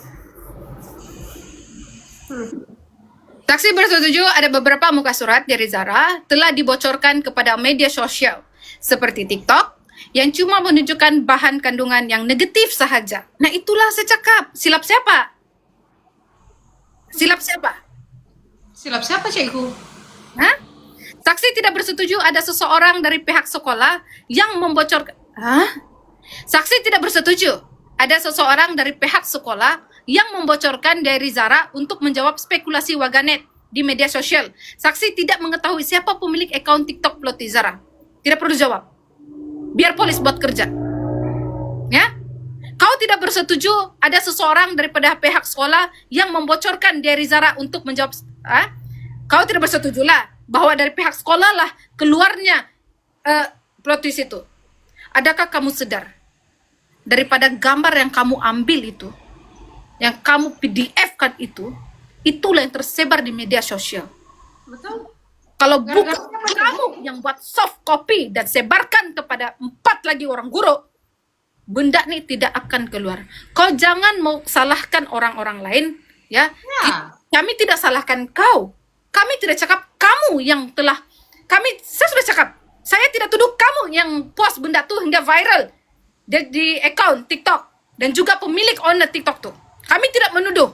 Saksi bersetuju ada beberapa muka surat dari Zara telah dibocorkan kepada media sosial seperti TikTok yang cuma menunjukkan bahan kandungan yang negatif sahaja. Nah itulah saya cakap. Silap siapa? Silap siapa? Silap siapa, cikgu? Hah? Saksi tidak bersetuju ada seseorang dari pihak sekolah yang membocorkan. Hah? Saksi tidak bersetuju ada seseorang dari pihak sekolah yang membocorkan dari Zara untuk menjawab spekulasi warganet di media sosial. Saksi tidak mengetahui siapa pemilik akun TikTok Ploti Zara. Tidak perlu jawab. Biar polis buat kerja. Ya? Kau tidak bersetuju ada seseorang daripada pihak sekolah yang membocorkan dari Zara untuk menjawab. Kau tidak bersetuju lah bahwa dari pihak sekolah lah keluarnya plot twist itu. Adakah kamu sadar daripada gambar yang kamu ambil itu, yang kamu PDF-kan itu, itulah yang tersebar di media sosial. Betul. Kalau bukan kamu yang buat soft copy dan sebarkan kepada 4 lagi orang guru, benda ini tidak akan keluar. Kau jangan mau salahkan orang-orang lain, ya. Kami tidak salahkan kau. Kami tidak cakap kamu yang telah, saya sudah cakap, saya tidak tuduh kamu yang post benda tuh hingga viral di account TikTok dan juga pemilik owner TikTok tuh. Kami tidak menuduh.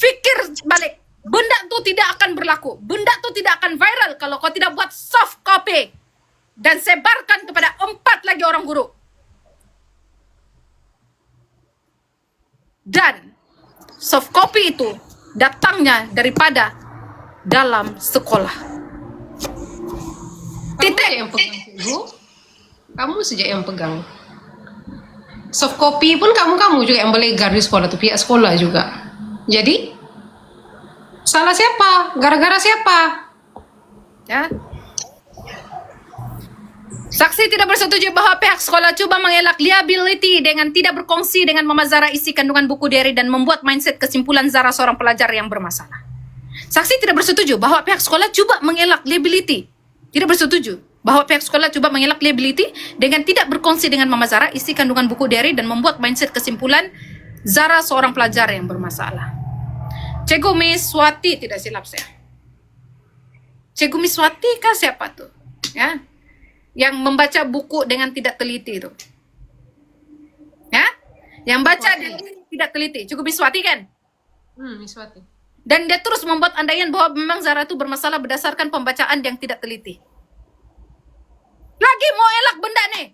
Fikir balik. Benda itu tidak akan berlaku. Benda itu tidak akan viral kalau kau tidak buat soft copy dan sebarkan kepada 4 lagi orang guru. Dan soft copy itu datangnya daripada dalam sekolah. Kamu saja yang pegang, Cikgu. Kamu saja yang pegang. Soft copy pun kamu juga yang belegar di sekolah tuh, pihak sekolah juga. Jadi salah siapa? Gara-gara siapa? Ya. Saksi tidak bersetuju bahwa pihak sekolah coba mengelak liability dengan tidak berkongsi dengan Mama Zara isi kandungan buku diary dan membuat mindset kesimpulan Zara seorang pelajar yang bermasalah. Saksi tidak bersetuju bahwa pihak sekolah coba mengelak liability. Tidak bersetuju bahwa pihak sekolah coba mengelak liability dengan tidak berkongsi dengan Mama Zara isi kandungan buku diary dan membuat mindset kesimpulan Zara seorang pelajar yang bermasalah. Cikgu Miss Swati, tidak silap saya. Cikgu Miss Swati kah siapa tuh? Ya. Yang membaca buku dengan tidak teliti itu. Ya? Yang baca dengan tidak teliti. Cikgu Miss Swati kan? Miswati. Dan dia terus membuat andaian bahwa memang Zara itu bermasalah berdasarkan pembacaan yang tidak teliti. Lagi mau elak benda nih.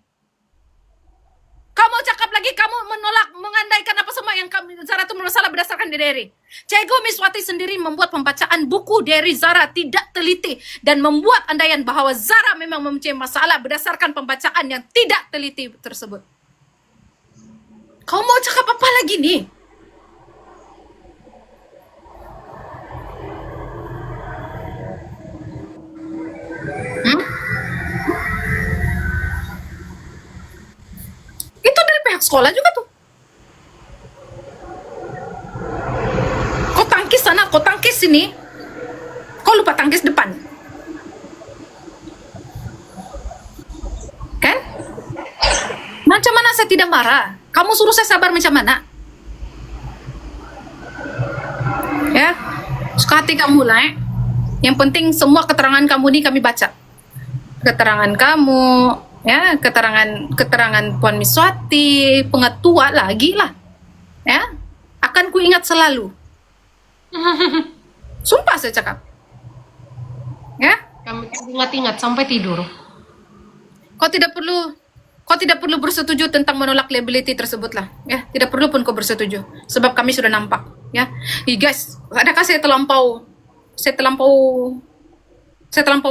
Kamu cakap lagi, kamu menolak, mengandaikan apa semua yang Zara itu bermasalah berdasarkan diary. Cikgu Miswati sendiri membuat pembacaan buku diary Zara tidak teliti dan membuat andaian bahwa Zara memang mempunyai masalah berdasarkan pembacaan yang tidak teliti tersebut. Kau mau cakap apa lagi nih? Itu dari pihak sekolah juga tuh. Kau tangkis sana, kau tangkis sini. Kau lupa tangkis depan. Kan? Macam mana saya tidak marah? Kamu suruh saya sabar macam mana? Ya, suka hati kamu lah. Yang penting semua keterangan kamu ini kami baca. Keterangan kamu, ya, keterangan Puan Miswati, pengetua lagi lah, ya, akan ku ingat selalu. Sumpah saya cakap, ya. Kami ingat-ingat sampai tidur. Kau tidak perlu bersetuju tentang menolak liability tersebut lah, ya. Tidak perlu pun kau bersetuju, sebab kami sudah nampak, ya. Guys, adakah saya terlampau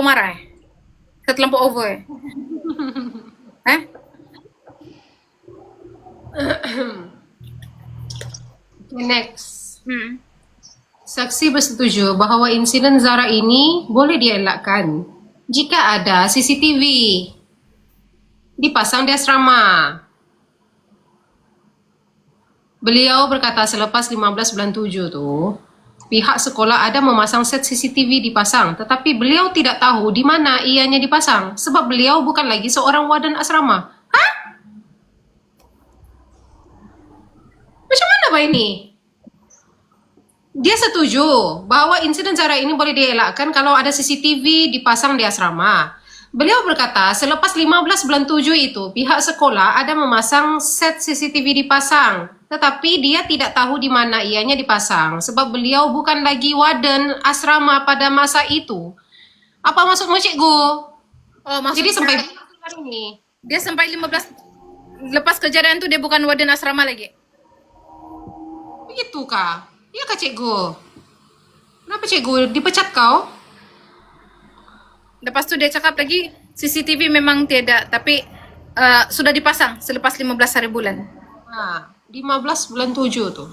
marah? Saya terlampau over. Next. Saksi bersetuju bahwa insiden Zara ini boleh dielakkan jika ada CCTV dipasang di asrama. Beliau berkata selepas 15 bulan 7 tuh, pihak sekolah ada memasang set CCTV dipasang, tetapi beliau tidak tahu di mana ianya dipasang sebab beliau bukan lagi seorang warden asrama. Hah? Macam mana Pak ini? Dia setuju bahwa insiden Zara ini boleh dielakkan kalau ada CCTV dipasang di asrama. Beliau berkata selepas 15 bulan 7 itu pihak sekolah ada memasang set CCTV dipasang, tetapi dia tidak tahu di mana ianya dipasang sebab beliau bukan lagi warden asrama pada masa itu. Apa maksudmu, Cikgu? Oh, maksudnya Jadi sampai hari ini dia sampai 15 lepas kejadian itu dia bukan warden asrama lagi. begitu kah? Iya kah, Cikgu? Kenapa Cikgu dipecat kau? Lepas tu dia cakap lagi CCTV memang tiada, tapi sudah dipasang selepas 15 hari bulan. Nah, 15 bulan 7 tuh.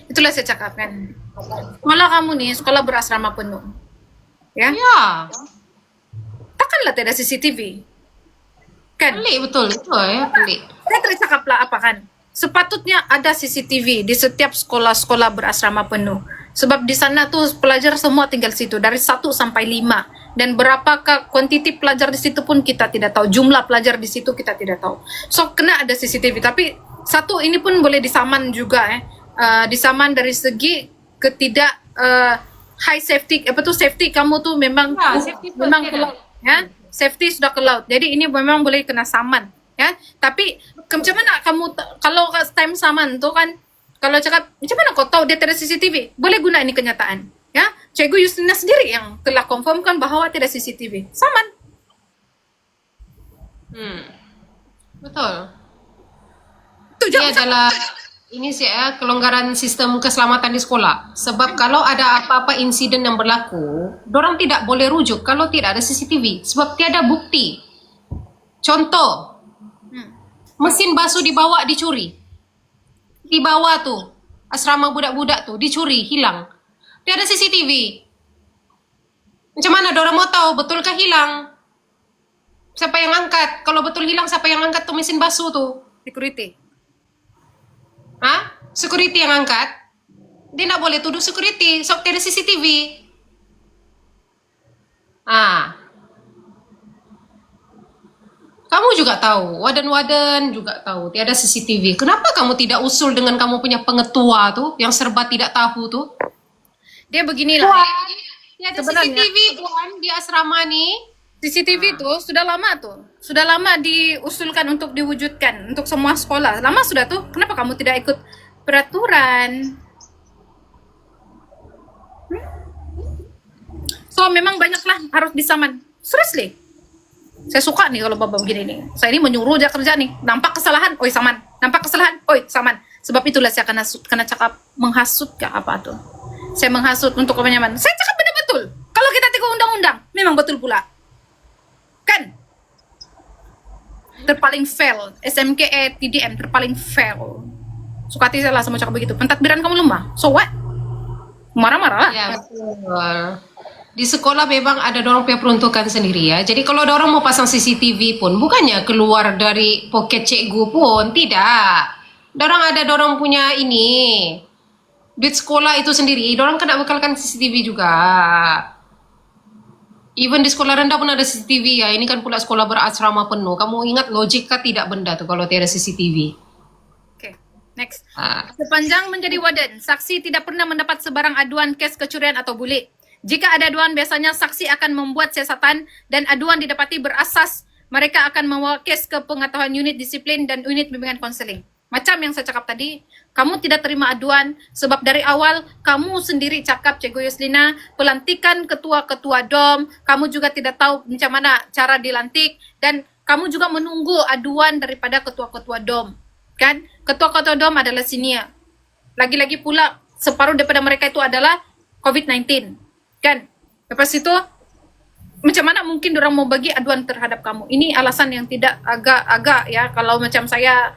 Itulah saya cakap kan. Sekolah kamu nih, sekolah berasrama penuh. Ya? Ya, Takkanlah tiada CCTV. Kan? pelik betul itu ya, pelik. Saya tidak cakap lah apa kan. Sepatutnya ada CCTV di setiap sekolah-sekolah berasrama penuh. Sebab di sana tuh pelajar semua tinggal situ dari 1 sampai 5. Dan berapakah kuantiti pelajar di situ pun kita tidak tahu. Jumlah pelajar di situ kita tidak tahu. So kena ada CCTV. Tapi satu ini pun boleh disaman juga disaman dari segi ketidak high safety. Apa tuh safety kamu tuh memang Ya, safety first, memang ya. ke laut, ya. Safety sudah ke laut. Jadi ini memang boleh kena saman, ya. Tapi macam mana kamu kalau time saman tuh kan kalau cakap, macam mana kau tahu dia tidak CCTV? Boleh guna ini kenyataan. Ya, Cikgu Yustina sendiri yang telah confirmkan bahwa tidak CCTV. Saman. Betul. Itu Dia adalah Ini sih kelonggaran sistem keselamatan di sekolah. Sebab kalau ada apa-apa insiden yang berlaku, dorang tidak boleh rujuk kalau tidak ada CCTV. Sebab tiada bukti. Contoh, Hmm. mesin basuh dibawa dicuri. Di bawah tuh, asrama budak-budak tuh dicuri, hilang. Tiada CCTV. Macam mana dorang mau tahu betulkah hilang? Siapa yang angkat? Kalau betul hilang, siapa yang angkat tuh mesin basuh tuh? Security. Hah? Security yang angkat? Dia nggak boleh tuduh security, sok tiada CCTV. Ah, kamu juga tahu, waden-waden juga tahu, tiada CCTV. Kenapa kamu tidak usul dengan kamu punya pengetua tuh, yang serba tidak tahu tuh? Dia beginilah. Tiada Sebenarnya- CCTV Puan di asrama nih. CCTV itu sudah lama tuh. Sudah lama diusulkan untuk diwujudkan untuk semua sekolah. Lama sudah tuh. Kenapa kamu tidak ikut peraturan? So memang banyaklah harus disaman. Seriously. Saya suka nih kalau bapak begini nih. Saya ini menyuruh dia kerja nih. Nampak kesalahan, oi saman. Nampak kesalahan, oi saman. Sebab itulah saya kena cakap menghasut ke apa tuh. Saya menghasut untuk kepenyaman. Saya cakap benar betul. Kalau kita tengok undang-undang, memang betul pula. Kan? Terpaling fail. SMKE TDM terpaling fail. Sukati saya lah sama cakap begitu. Pentadbiran kamu lemah. So what? Marah-marah lah. Ya, betul. Di sekolah memang ada dorong punya peruntukan sendiri ya. Jadi kalau dorong mau pasang CCTV pun bukannya keluar dari poket cikgu pun, tidak. Dorong ada dorong punya ini. Duit sekolah itu sendiri, dorong kena bekalkan CCTV juga. Even di sekolah rendah pun ada CCTV ya. Ini kan pula sekolah berasrama penuh. Kamu ingat logika tidak benda tuh kalau tiada CCTV. Oke, next. Ah. Sepanjang menjadi waden, saksi tidak pernah mendapat sebarang aduan kes kecurian atau bulik. Jika ada aduan, biasanya saksi akan membuat siasatan dan aduan didapati berasas, mereka akan membawa kes ke pengetahuan unit disiplin dan unit bimbingan konseling. Macam yang saya cakap tadi, kamu tidak terima aduan sebab dari awal kamu sendiri cakap Cikgu Yuslina, pelantikan ketua-ketua DOM, kamu juga tidak tahu macam mana cara dilantik dan kamu juga menunggu aduan daripada ketua-ketua DOM. Kan? Ketua-ketua DOM adalah senior. Lagi-lagi pula separuh daripada mereka itu adalah COVID-19. Kan? Lepas itu macam mana mungkin orang mau bagi aduan terhadap kamu? Ini alasan yang tidak agak-agak ya. Kalau macam saya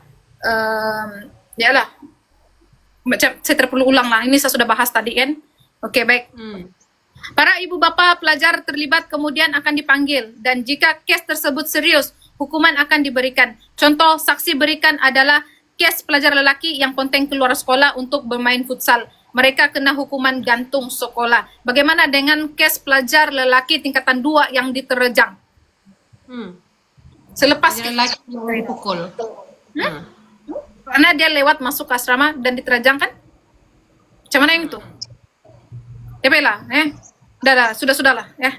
ya lah. Macam saya terperlu ulang lah. Ini saya sudah bahas tadi kan. Oke, baik. Para ibu bapa pelajar terlibat kemudian akan dipanggil dan jika kes tersebut serius, hukuman akan diberikan. Contoh saksi berikan adalah kes pelajar lelaki yang ponteng keluar sekolah untuk bermain futsal. Mereka kena hukuman gantung sekolah. Bagaimana dengan kes pelajar lelaki tingkatan 2 yang diterjang? Selepas Pelajar lelaki yang dipukul. karena dia lewat masuk ke asrama dan diterjang kan? Macam mana yang itu? Ya lah, sudah-sudahlah, ya.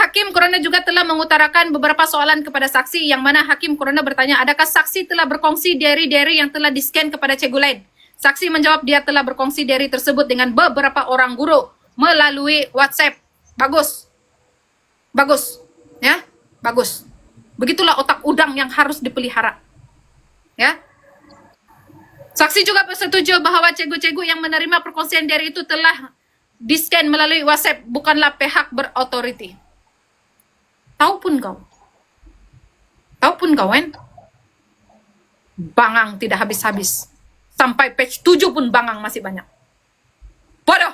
Hakim Corona juga telah mengutarakan beberapa soalan kepada saksi yang mana Hakim Corona bertanya, adakah saksi telah berkongsi diary-diary yang telah di-scan kepada cikgu lain? Saksi menjawab dia telah berkongsi diary tersebut dengan beberapa orang guru melalui WhatsApp. Bagus. Bagus. Ya, bagus. Begitulah otak udang yang harus dipelihara. Ya. Saksi juga bersetuju bahwa cikgu-cikgu yang menerima perkongsian diary itu telah di-scan melalui WhatsApp, bukanlah pihak berautoriti. Tahu pun kau. Tahu pun kau kan? Bangang tidak habis-habis. Sampai page 7 pun bangang masih banyak. Bodoh.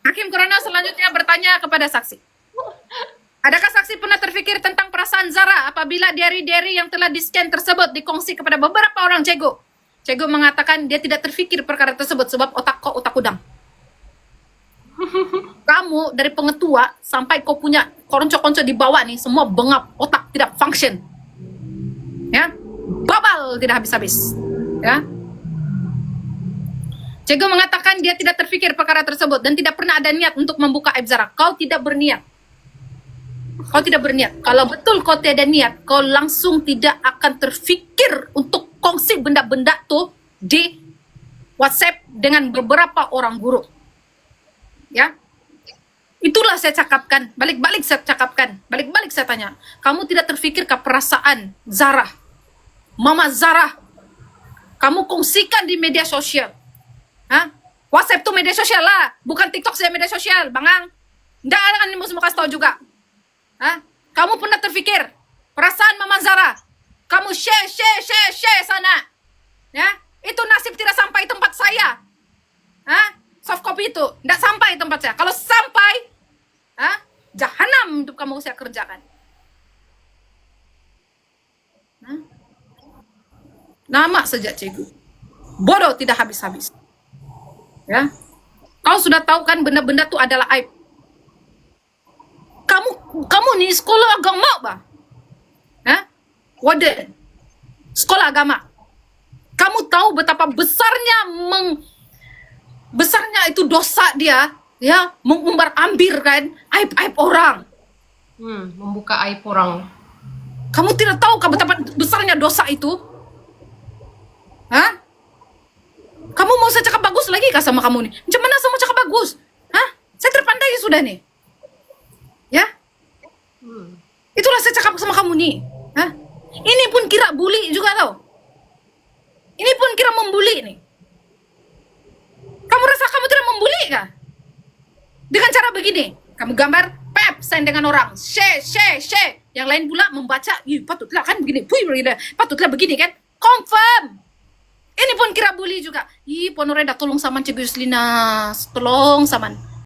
Hakim Corona selanjutnya bertanya kepada saksi. Adakah saksi pernah terfikir tentang perasaan Zara apabila diary-diary yang telah di-scan tersebut dikongsi kepada beberapa orang cikgu? Cikgu mengatakan dia tidak terfikir perkara tersebut sebab otak kau otak udang. Kamu dari pengetua sampai kau punya konco-konco di bawah nih semua bengap, otak tidak function. Ya. Babal tidak habis-habis. Ya. Cikgu mengatakan dia tidak terfikir perkara tersebut dan tidak pernah ada niat untuk membuka aib Zara. Kau tidak berniat. Kau tidak berniat. Kalau betul kau tidak niat, kau langsung tidak akan terfikir untuk kongsi benda-benda tuh di WhatsApp dengan beberapa orang guru. Ya. Itulah saya cakapkan. Balik-balik saya cakapkan. Balik-balik saya tanya. Kamu tidak terfikirkah perasaan Zara? Mama Zara kamu kongsikan di media sosial. Hah? WhatsApp tuh media sosial lah, bukan TikTok saja media sosial, Bang Ang. Nggak akan mau semua kasih tahu juga. Hah? Kamu pernah terpikir perasaan Mama Zara? Kamu share sana. Ya, itu nasib tidak sampai tempat saya. Hah? Soft copy itu nggak sampai tempat saya. Kalau sampai, jahanam untuk kamu saya kerjakan. Nama saja cikgu. Bodoh tidak habis-habis. Ya. Kau sudah tahu kan benda-benda itu adalah aib. Kamu nih sekolah agama, Bah. Hah? Wadah. Sekolah agama. Kamu tahu betapa besarnya itu dosa dia, ya, mengumbar-ambir kan aib-aib orang. Membuka aib orang. Kamu tidak tahu betapa besarnya dosa itu? Hah? Kamu mau saya cakap bagus lagi kah sama kamu nih? Macam mana saya mau cakap bagus? Hah? Saya terpandai sudah nih. Ya? Itulah saya cakap sama kamu nih. Hah? Ini pun kira bully juga tau. Ini pun kira membuli nih. Kamu rasa kamu tidak membuli kah? Dengan cara begini, kamu gambar, pep, send dengan orang, share. Yang lain pula membaca, patutlah kan begini, patutlah begini kan, confirm. Ini pun kira bully juga. Ponoreda tolong saman Cikgu Yuslina, tolong saman.